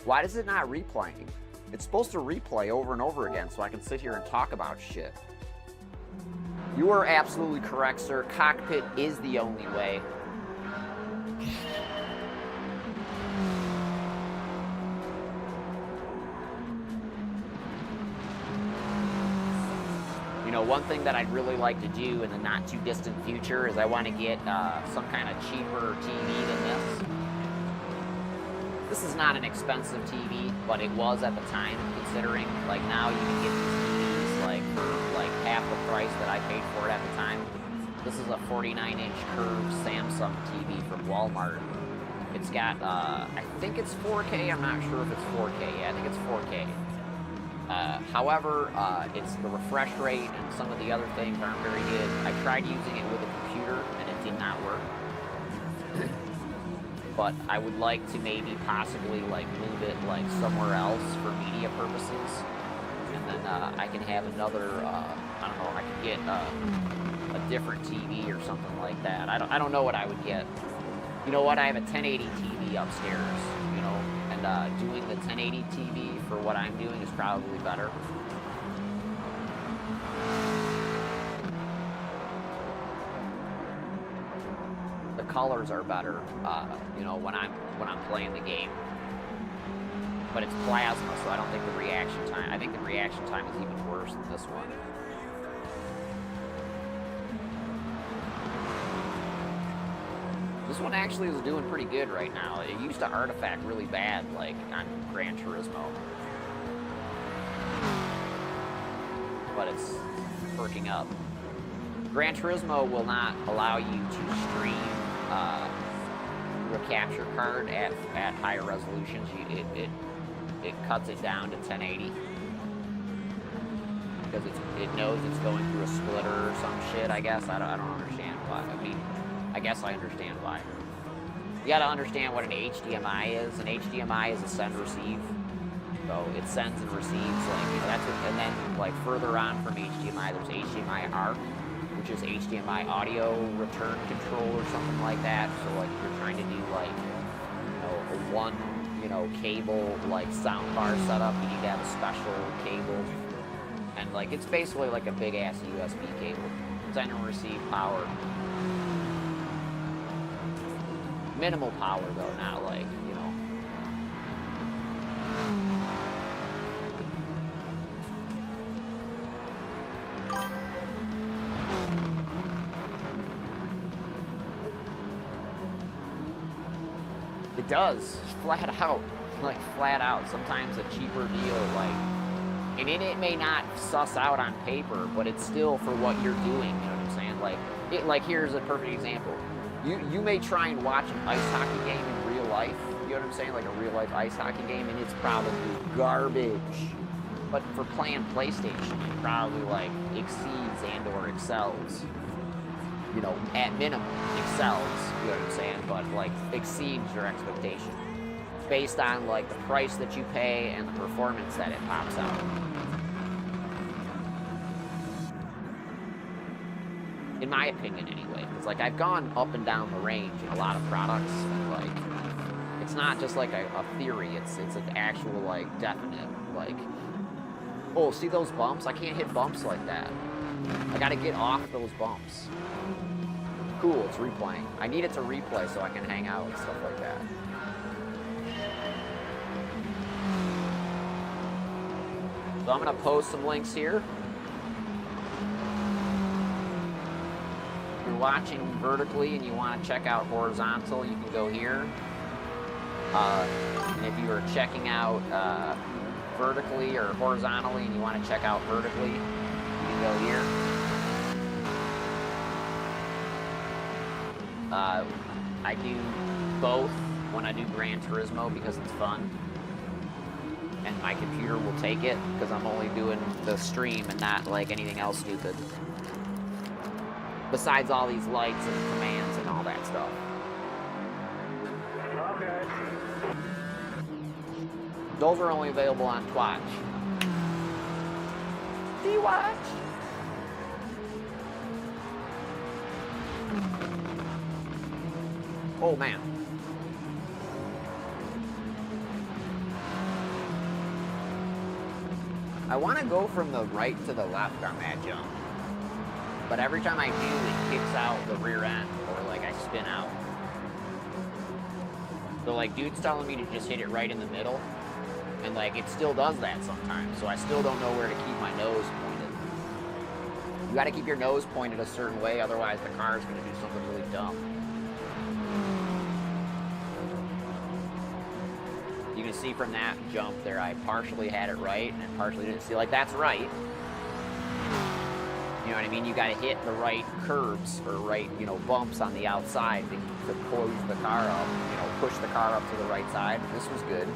Why does it not replaying? It's supposed to replay over and over again so I can sit here and talk about shit. You are absolutely correct, sir. Cockpit is the only way. You know, one thing that I'd really like to do in the not too distant future is I want to get some kind of cheaper TV than this. This is not an expensive TV, but it was at the time, considering, like, now you can get these TVs, like, for, like, half the price that I paid for it at the time. This is a 49-inch curved Samsung TV from Walmart. It's got, I think it's 4K, I'm not sure if it's 4K, yeah, I think it's 4K. However, it's the refresh rate and some of the other things aren't very good. I tried using it with a computer, and it did not work. But I would like to maybe possibly like move it like somewhere else for media purposes, and then I can have another. I don't know. I could get a different TV or something like that. I don't know what I would get. You know what? I have a 1080 TV upstairs. You know, and doing the 1080 TV for what I'm doing is probably better. The colors are better, you know, when I'm playing the game. But it's plasma, so I don't think the reaction time. I think the reaction time is even worse than this one. This one actually is doing pretty good right now. It used to artifact really bad, like on Gran Turismo, but it's perking up. Gran Turismo will not allow you to stream your capture card at higher resolutions. It cuts it down to 1080 because it knows it's going through a splitter or some shit. I guess I don't understand why. I mean, I guess I understand why. You got to understand what an HDMI is. An HDMI is a send receive. So it sends and receives, like, you know, that's it. And then like further on from HDMI, there's HDMI ARC, which is HDMI audio return control or something like that. So like if you're trying to do like, you know, a one, you know, cable like soundbar setup, you need to have a special cable. And like it's basically like a big ass USB cable. Send and receive power. Minimal power though, not like, you know. It does, flat out, like flat out. Sometimes a cheaper deal, like, and it may not suss out on paper, but it's still for what you're doing, you know what I'm saying? Like here's a perfect example. You may try and watch an ice hockey game in real life, you know what I'm saying? Like a real life ice hockey game, and it's probably garbage. But for playing PlayStation, it probably like exceeds and or excels. You know, at minimum, excels, you know what I'm saying? But like exceeds your expectation. Based on like the price that you pay and the performance that it pops out. In my opinion, anyway. It's like I've gone up and down the range in a lot of products, and like it's not just like a theory. It's an actual like definite like. Oh, see those bumps? I can't hit bumps like that. I gotta get off those bumps. Cool, it's replaying. I need it to replay so I can hang out and stuff like that. So I'm gonna post some links here. If you're watching vertically and you want to check out horizontal, you can go here. And if you are checking out vertically or horizontally and you want to check out vertically, you can go here. I do both when I do Gran Turismo because it's fun. And my computer will take it because I'm only doing the stream and not like anything else stupid. Besides all these lights and commands and all that stuff. Okay. Those are only available on Twitch. Do you watch? Oh man. I want to go from the right to the left on that jump. But every time I do, it kicks out the rear end, or like I spin out. So like dude's telling me to just hit it right in the middle, and like it still does that sometimes, so I still don't know where to keep my nose pointed. You gotta keep your nose pointed a certain way, otherwise the car is gonna do something really dumb. You can see from that jump there, I partially had it right, and partially didn't see, like that's right. You know what I mean? You gotta hit the right curbs, or right, you know, bumps on the outside to close the car up, you know, push the car up to the right side. This was good.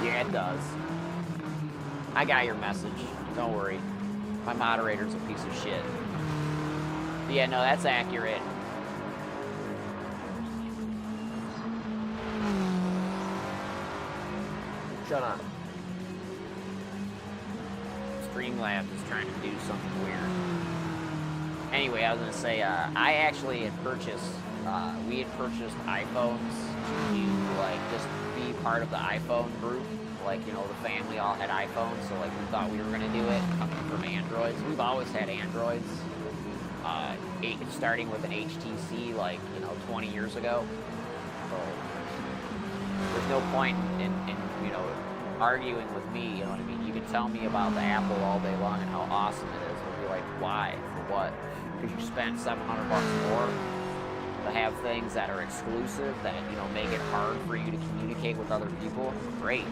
Yeah, it does. I got your message. Don't worry. My moderator's a piece of shit. But yeah, no, that's accurate. Shut up. Streamlabs is trying to do something weird. Anyway, I was gonna say, I actually had purchased, we had purchased iPhones to, like, just be part of the iPhone group. Like, you know, the family all had iPhones, so, like, we thought we were gonna do it, coming from Androids. We've always had Androids, starting with an HTC, like, you know, 20 years ago. So, there's no point in you know, arguing with me, you know what I mean? You can tell me about the Apple all day long and how awesome it is, and be like, why? For what? Because you spent $700 more to have things that are exclusive, that, you know, make it hard for you to communicate with other people. Great.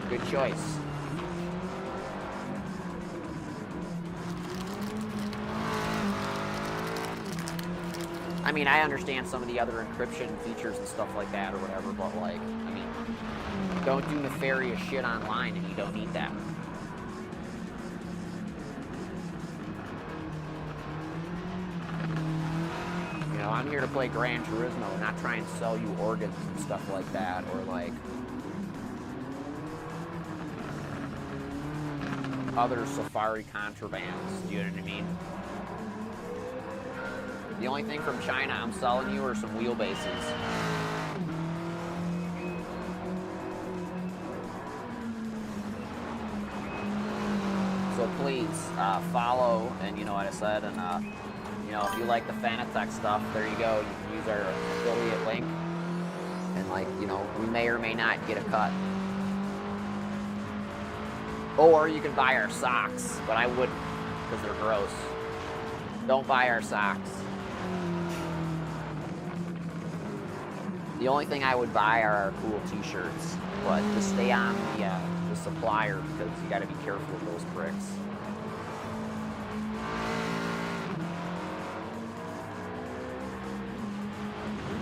Good choice. I mean, I understand some of the other encryption features and stuff like that or whatever, but, like, I mean, don't do nefarious shit online and you don't need that. You know, I'm here to play Gran Turismo, not try and sell you organs and stuff like that, or, like, other Safari contrabands, do you know what I mean? The only thing from China I'm selling you are some wheelbases. So please, follow, and you know what I said, and you know, if you like the Fanatec stuff, there you go, you can use our affiliate link, and, like, you know, we may or may not get a cut. Or you can buy our socks, but I wouldn't, because they're gross. Don't buy our socks. The only thing I would buy are our cool t-shirts, but just stay on the supplier, because you gotta be careful with those pricks.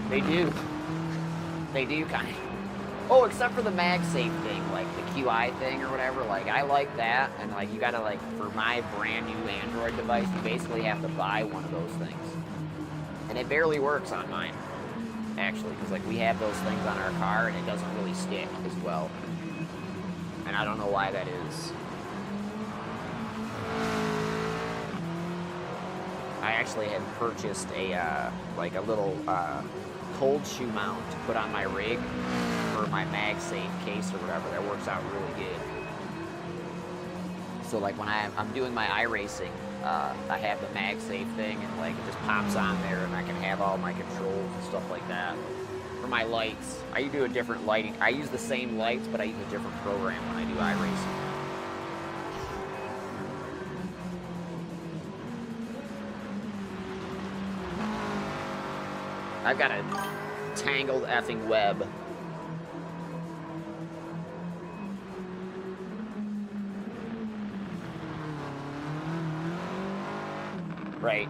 They do. They do, kind of. Oh, except for the MagSafe thing, like the QI thing or whatever, like, I like that, and, like, you gotta, like, for my brand new Android device, you basically have to buy one of those things. And it barely works on mine, actually, because, like, we have those things on our car, and it doesn't really stick as well. And I don't know why that is. I actually had purchased a, like, a little, cold shoe mount to put on my rig for my MagSafe case or whatever. That works out really good. So, like, when I'm doing my iRacing, I have the MagSafe thing, and, like, it just pops on there, and I can have all my controls and stuff like that. For my lights, I do a different lighting. I use the same lights, but I use a different program when I do iRacing. I've got a tangled effing web. Right.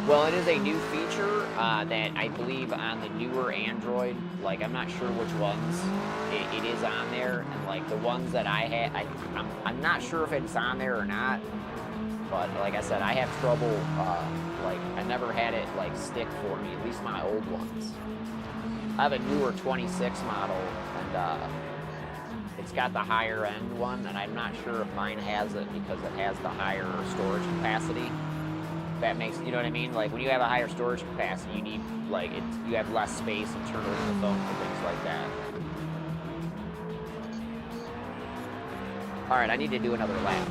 Well, it is a new feature that I believe on the newer Android, like I'm not sure which ones it is on there, and like the ones that I had, I'm not sure if it's on there or not, but like I said, I have trouble, like I never had it like stick for me, at least my old ones. I have a newer 26 model, and it's got the higher end one, and I'm not sure if mine has it because it has the higher storage capacity. That makes, you know what I mean? Like when you have a higher storage capacity, you need like you have less space internally in the phone for things like that. All right, I need to do another lap.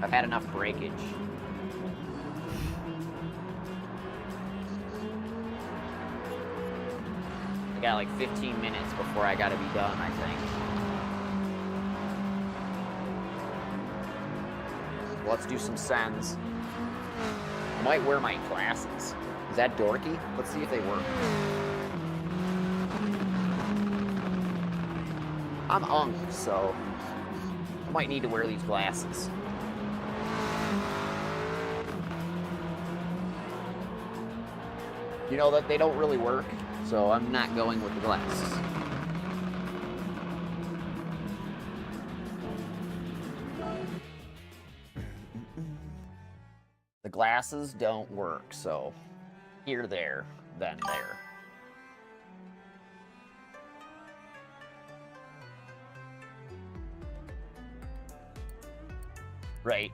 I've had enough breakage. I got like 15 minutes before I gotta be done, I think. Let's do some sends. I might wear my glasses. Is that dorky? Let's see if they work. I'm unk, so I might need to wear these glasses. You know that they don't really work, so I'm not going with the glasses. The glasses don't work, so here, there, then there. Right.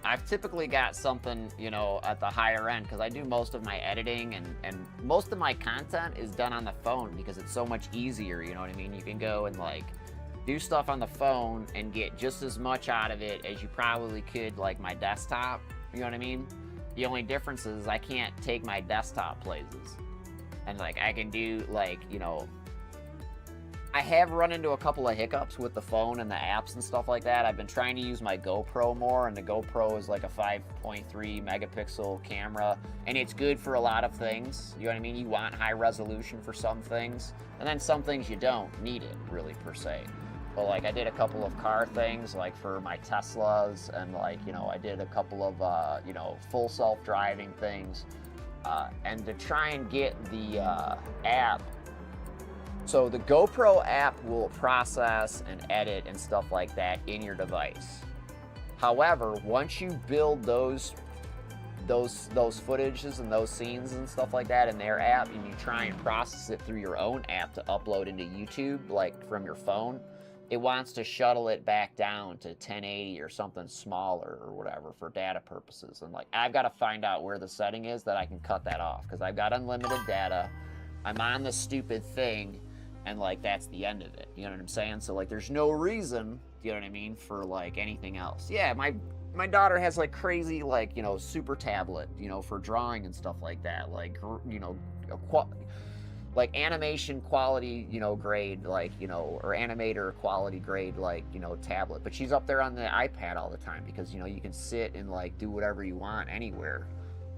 I've typically got something, you know, at the higher end because I do most of my editing and most of my content is done on the phone because it's so much easier, you know what I mean? You can go and like do stuff on the phone and get just as much out of it as you probably could like my desktop, you know what I mean? The only difference is I can't take my desktop places. And like I can do like, you know, I have run into a couple of hiccups with the phone and the apps and stuff like that. I've been trying to use my GoPro more, and the GoPro is like a 5.3 megapixel camera, and it's good for a lot of things. You know what I mean? You want high resolution for some things, and then some things you don't need it really per se. But like I did a couple of car things, like for my Teslas, and like, you know, I did a couple of, you know, full self-driving things, and to try and get the app. So the GoPro app will process and edit and stuff like that in your device. However, once you build those footages and those scenes and stuff like that in their app, and you try and process it through your own app to upload into YouTube, like from your phone, it wants to shuttle it back down to 1080 or something smaller or whatever for data purposes. And like, I've got to find out where the setting is that I can cut that off, because I've got unlimited data. I'm on this stupid thing, and like that's the end of it. You know what I'm saying? So like there's no reason, you know what I mean, for like anything else. Yeah, my daughter has like crazy, like, you know, super tablet, you know, for drawing and stuff like that. Like, you know, like animation quality, you know, grade, like, you know, or animator quality grade, like, you know, tablet. But she's up there on the iPad all the time because, you know, you can sit and like do whatever you want anywhere.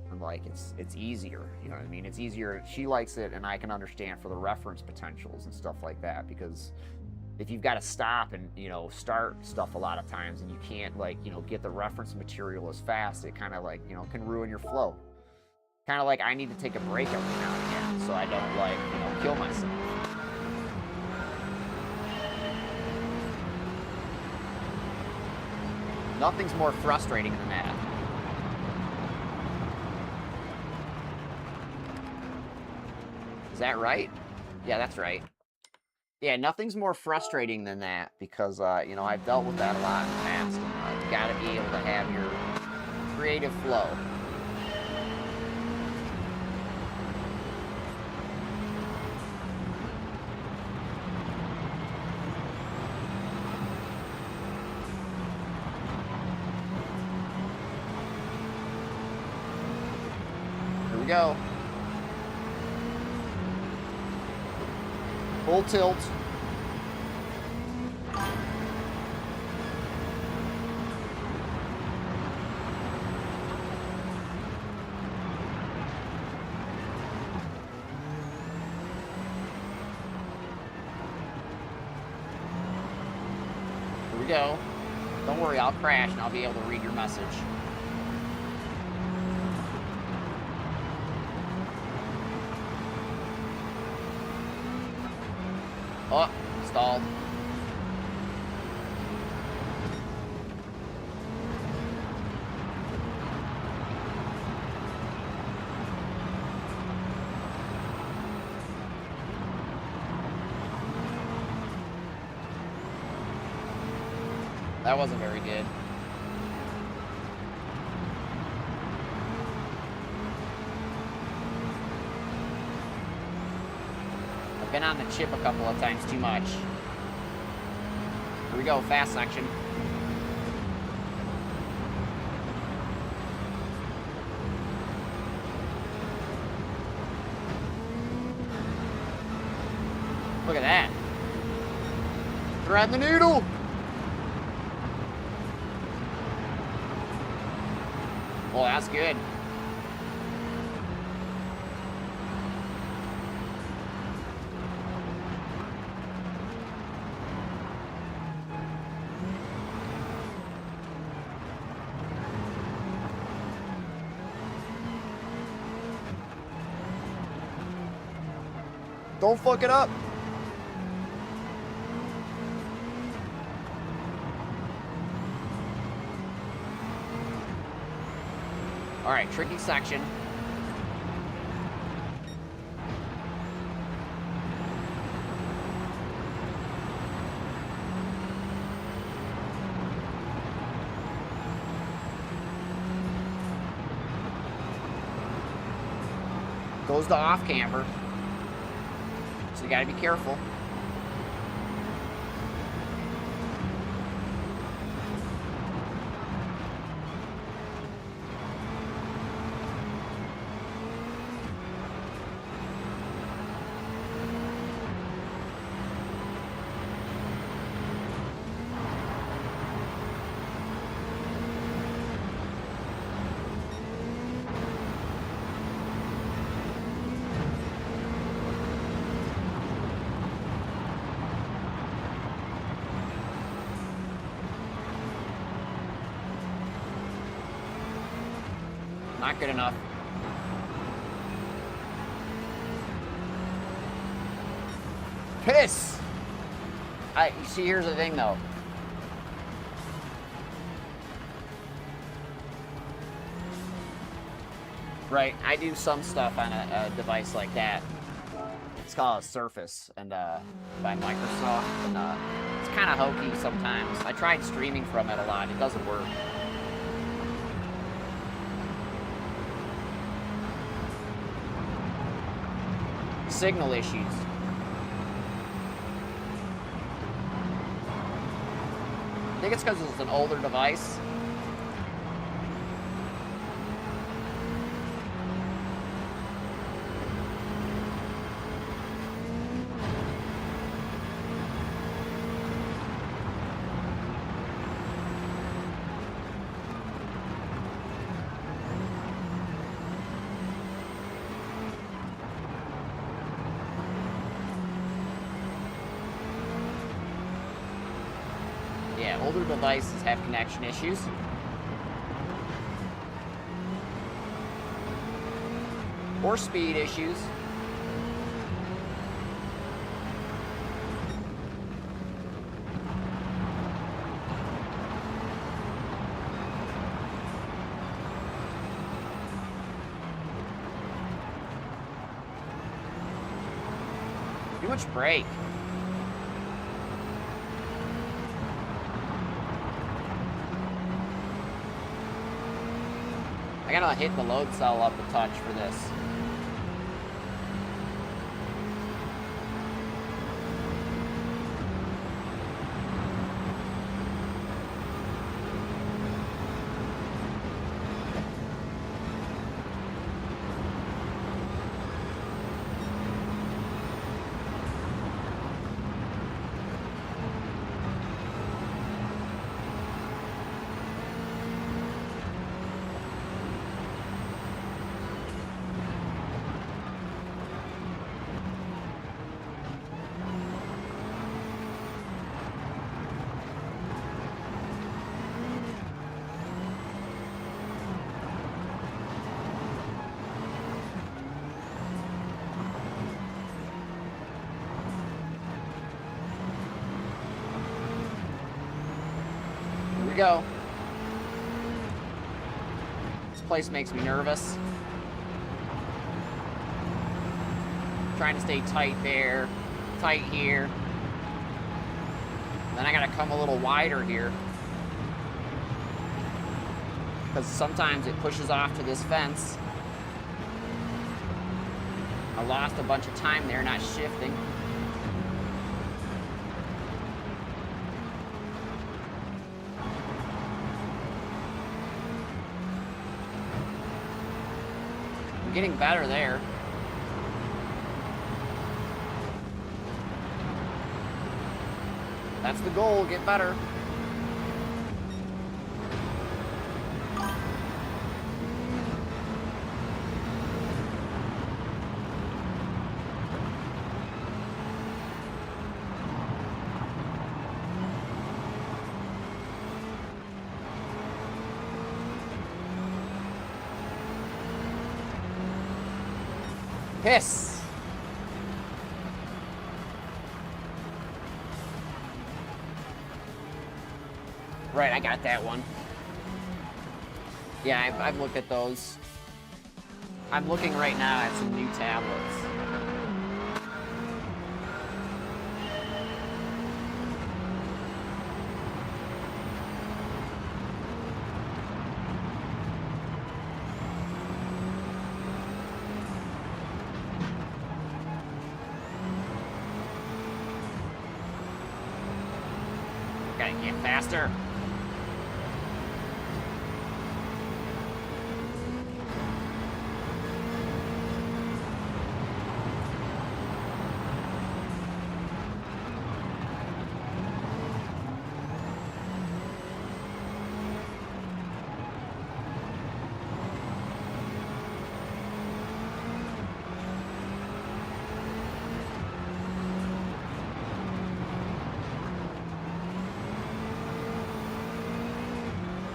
And like it's easier, you know what I mean? It's easier. She likes it, and I can understand for the reference potentials and stuff like that, because if you've got to stop and, you know, start stuff a lot of times and you can't, like, you know, get the reference material as fast, it kind of like, you know, can ruin your flow. Kind of like I need to take a break every now and again so I don't, like, you know, kill myself. Nothing's more frustrating than that. Is that right? Yeah, that's right. Yeah, nothing's more frustrating than that because, you know, I've dealt with that a lot in the past. And, you gotta be able to have your creative flow. Here we go. Full tilt. go. Don't worry, I'll crash and I'll be able to read your message. Oh, stalled. That wasn't very good. I've been on the chip a couple of times too much. Here we go, fast section. Look at that. Thread the needle. Oh, that's good. Don't fuck it up. All right, tricky section. Goes to off camber. So you gotta be careful. Not good enough. Piss! You see, here's the thing, though. Right, I do some stuff on a device like that. It's called a Surface, and by Microsoft, and it's kind of hokey sometimes. I tried streaming from it a lot. It doesn't work. Signal issues. I think it's because it's an older device. Yeah, older devices have connection issues. Or speed issues. Too much brake. I gotta hit the load cell up a touch for this. go. This place makes me nervous. Trying to stay tight there, tight here. Then I gotta come a little wider here. Because sometimes it pushes off to this fence. I lost a bunch of time there, not shifting. I'm getting better there. That's the goal, get better. Piss. Right, I got that one. Yeah, I've looked at those. I'm looking right now at some new tablets. Gotta get faster.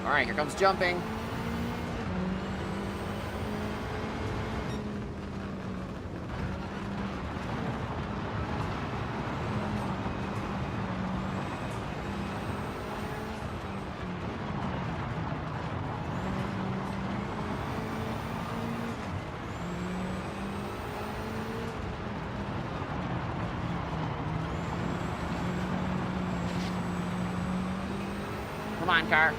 All right, here comes jumping. Come on, car.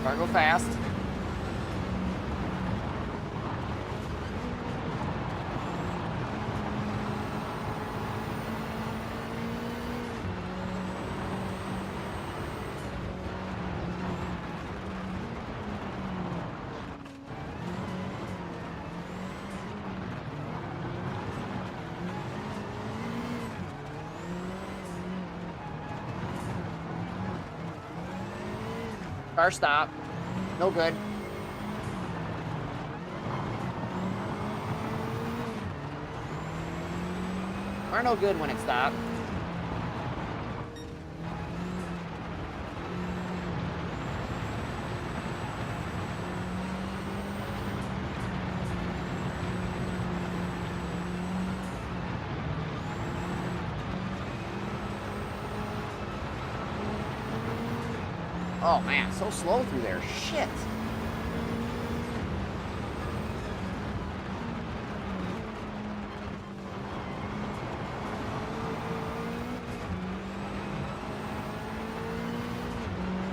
Gotta go fast. Car stop. No good. We're no good when it stopped. Oh man, so slow through there. Shit.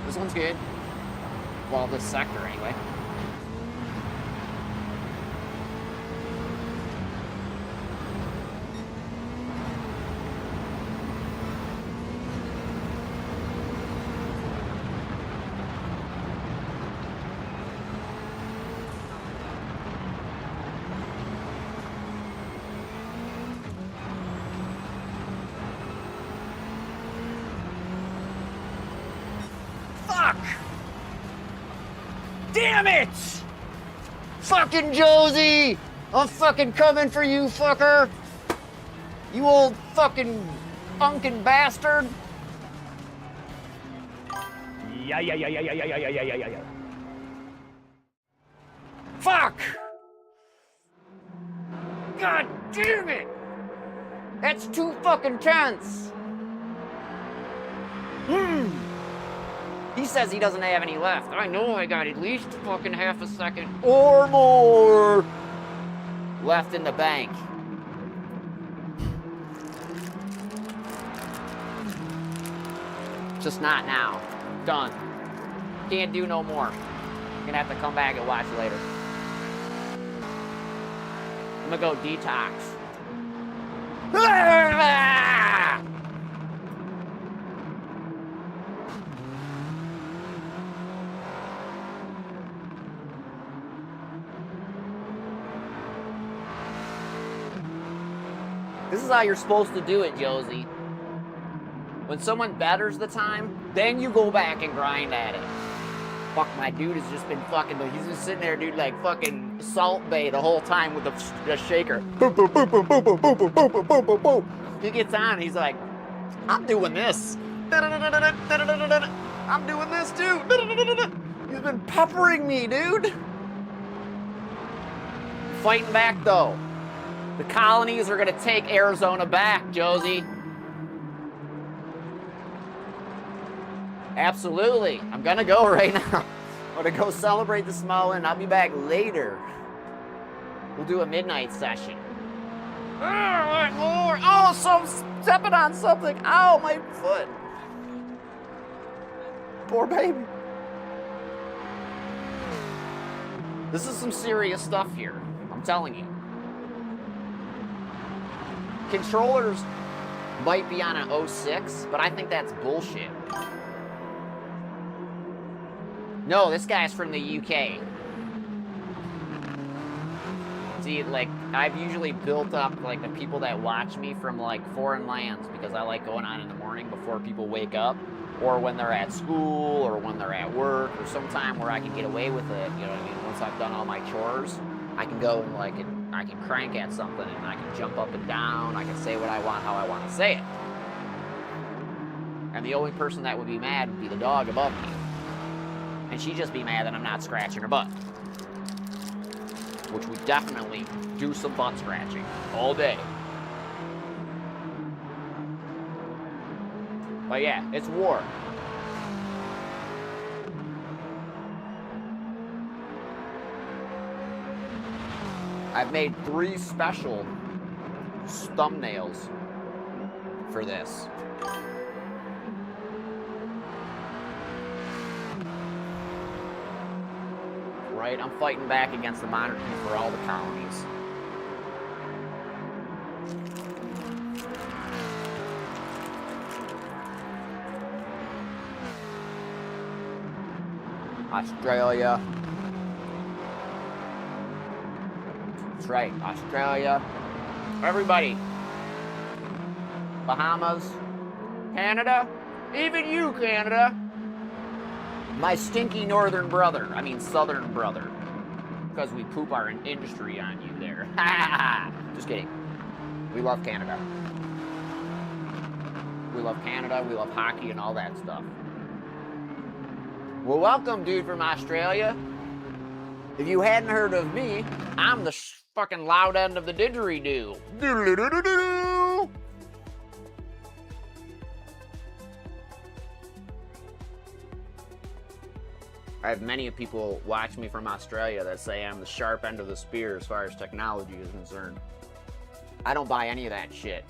This one's good. Well, this sector anyway. Damn it! Fucking Josie! I'm fucking coming for you, fucker! You old fucking funkin' bastard! Yeah. Fuck! God damn it! That's too fucking tense! He says he doesn't have any left. I know I got at least fucking half a second or more left in the bank. Just not now. Done. Can't do no more. Gonna have to come back and watch later. I'm gonna go detox. This is how you're supposed to do it, Josie. When someone betters the time, then you go back and grind at it. Fuck, my dude has just been fucking, he's just sitting there, dude, like fucking Salt Bay the whole time with the shaker. Boom, boom, boom, boom, boom, boom, boom, boom, boom, boom, boom, boom, boom. He gets on, and he's like, I'm doing this. I'm doing this too. He's been peppering me, dude. Fighting back, though. The colonies are going to take Arizona back, Josie. Absolutely. I'm going to go right now. I'm going to go celebrate the small win. I'll be back later. We'll do a midnight session. Oh, so I'm stepping on something. Ow, my foot. Poor baby. This is some serious stuff here. I'm telling you. Controllers might be on an 06, but I think that's bullshit. No, this guy's from the UK. See, like, I've usually built up, like, the people that watch me from, like, foreign lands because I like going on in the morning before people wake up, or when they're at school, or when they're at work, or sometime where I can get away with it, you know what I mean? Once I've done all my chores, I can go and, like, I can crank at something, and I can jump up and down, I can say what I want, how I want to say it. And the only person that would be mad would be the dog above me. And she'd just be mad that I'm not scratching her butt. Which we definitely do some butt scratching all day. But yeah, it's war. I've made 3 special thumbnails for this. Right? I'm fighting back against the monarchy for all the colonies. Australia. That's right, Australia. Everybody. Bahamas. Canada. Even you, Canada. My stinky northern brother. I mean southern brother. Because we poop our industry on you there. Just kidding. We love Canada. We love Canada. We love hockey and all that stuff. Well, welcome, dude from Australia. If you hadn't heard of me, I'm the fucking loud end of the didgeridoo. Doodle-doo-doo-doo-doo. I have many people watch me from Australia that say I'm the sharp end of the spear as far as technology is concerned. I don't buy any of that shit.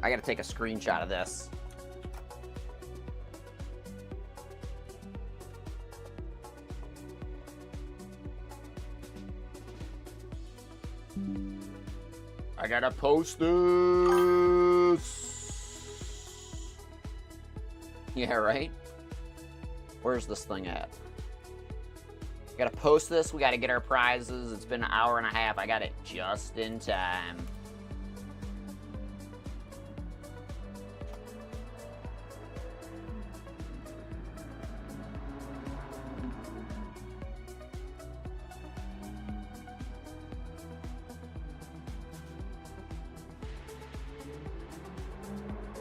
I gotta take a screenshot of this. I gotta post this. Yeah, right? Where's this thing at? Gotta post this. We gotta get our prizes. It's been an hour and a half. I got it just in time.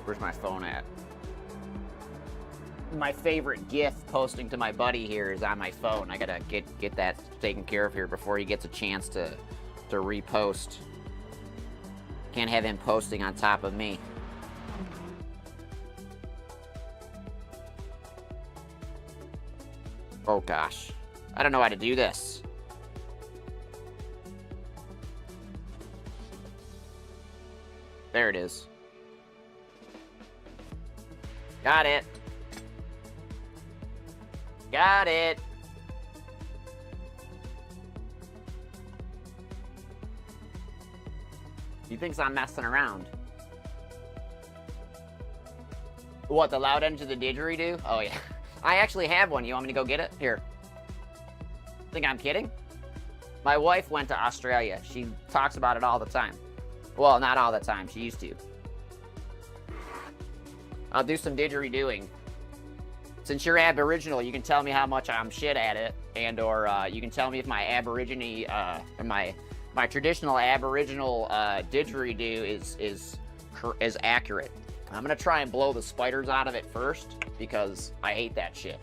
Where's my phone at? My favorite GIF posting to my buddy here is on my phone. I gotta get that taken care of here before he gets a chance to repost. Can't have him posting on top of me. Oh gosh. I don't know how to do this. There it is. Got it. Got it. He thinks I'm messing around. What, the loud end of the didgeridoo? Oh yeah. I actually have one. You want me to go get it? Here. Think I'm kidding? My wife went to Australia. She talks about it all the time. Well, not all the time. She used to. I'll do some didgeridooing. Since you're Aboriginal, you can tell me how much I'm shit at it, and or you can tell me if my Aborigine, my traditional Aboriginal didgeridoo is accurate. I'm gonna try and blow the spiders out of it first because I hate that shit.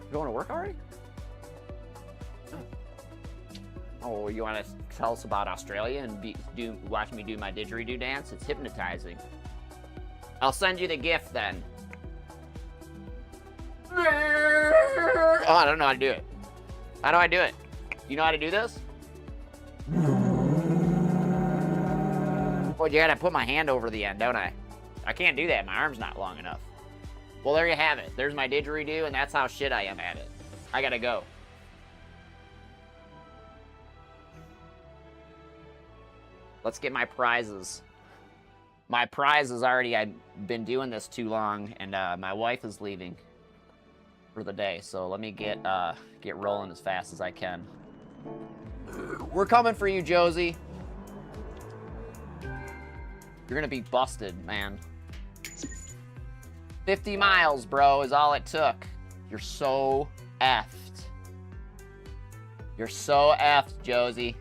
You going to work already? Oh, you want to tell us about Australia and watch me do my didgeridoo dance? It's hypnotizing. I'll send you the GIF then. Oh, I don't know how to do it. How do I do it? You know how to do this? Well, you gotta put my hand over the end, don't I? I can't do that. My arm's not long enough. Well, there you have it. There's my didgeridoo, and that's how shit I am at it. I gotta go. Let's get my prizes. My prize is already, I've been doing this too long, and my wife is leaving for the day, so let me get rolling as fast as I can. We're coming for you, Josie. You're gonna be busted, man. 50 miles, bro, is all it took. You're so effed. You're so effed, Josie.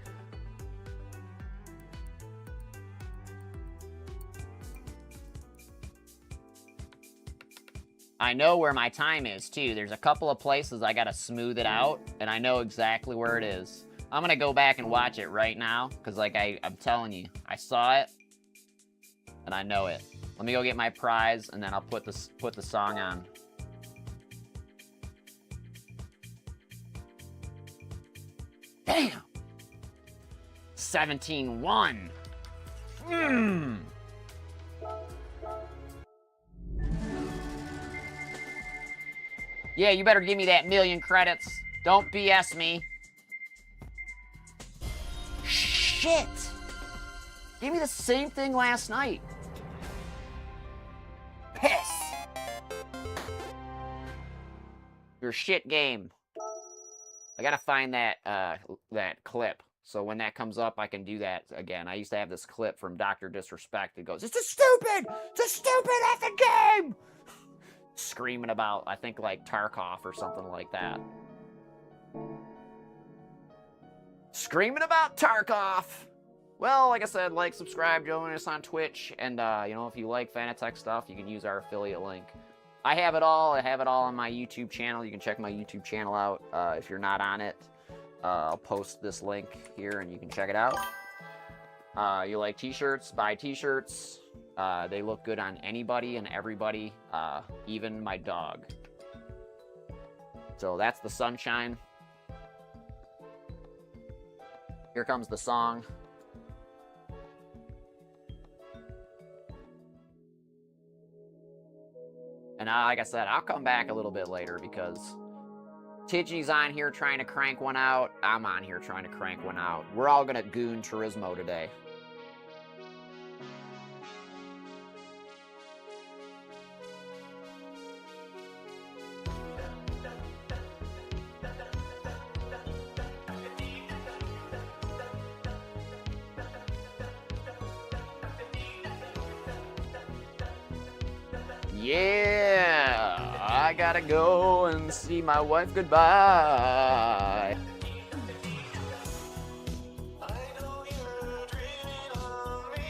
I know where my time is, too. There's a couple of places I gotta smooth it out, and I know exactly where it is. I'm gonna go back and watch it right now, because like I'm telling you, I saw it, and I know it. Let me go get my prize, and then I'll put the song on. Damn! 17-1. Yeah, you better give me that 1,000,000 credits. Don't BS me. Shit! Gave me the same thing last night. Piss! Your shit game. I gotta find that clip. So when that comes up, I can do that again. I used to have this clip from Dr. Disrespect that goes, It's a stupid effing game! Screaming about, I think, like, Tarkov or something like that. Screaming about Tarkov! Well, like I said, like, subscribe, join us on Twitch, and, you know, if you like Fanatec stuff, you can use our affiliate link. I have it all on my YouTube channel. You can check my YouTube channel out if you're not on it. I'll post this link here, and you can check it out. You like t-shirts? Buy t-shirts. They look good on anybody and everybody, even my dog. So that's the sunshine. Here comes the song. And like I said, I'll come back a little bit later because Tt'ing's on here trying to crank one out. I'm on here trying to crank one out. We're all gonna goon Turismo today. Yeah, I gotta go and see my wife goodbye. I know you're dreaming of me.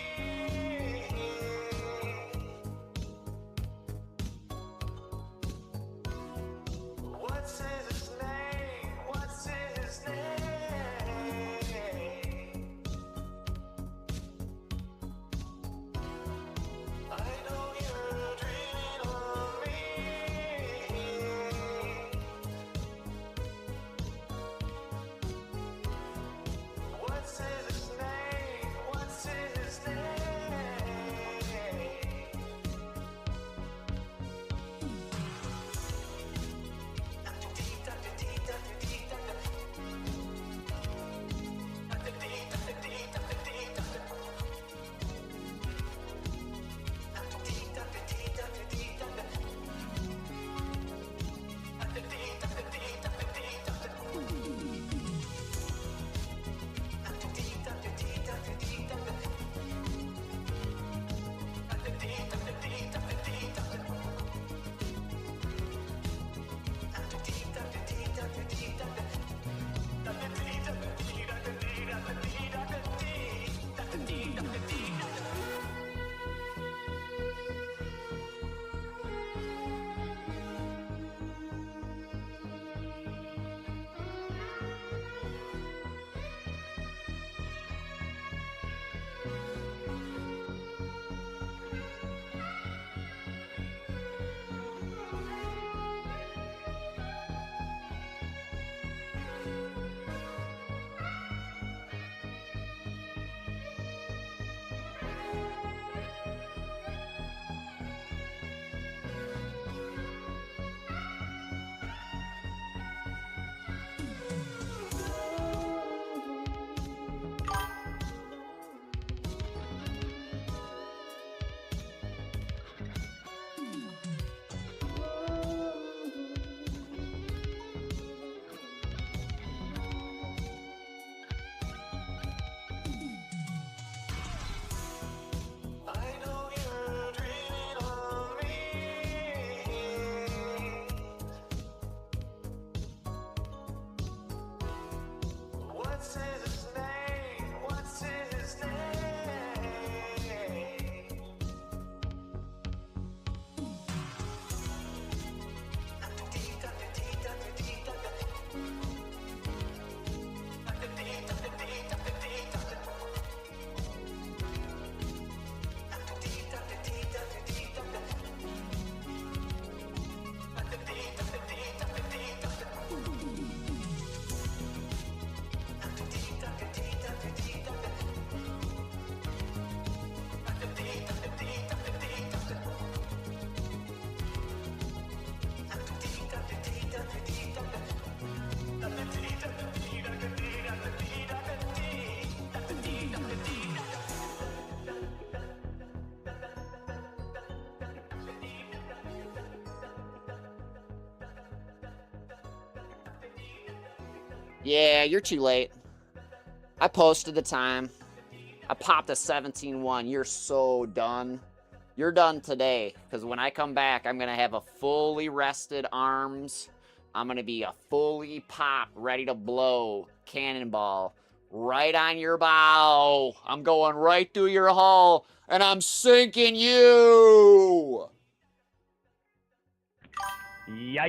What's his name? What's his name? Yeah, you're too late. I posted the time. I popped a 17-1. You're so done. You're done today. Because when I come back, I'm going to have a fully rested arms. I'm going to be a fully popped, ready to blow cannonball right on your bow. I'm going right through your hull. And I'm sinking you. Yeah.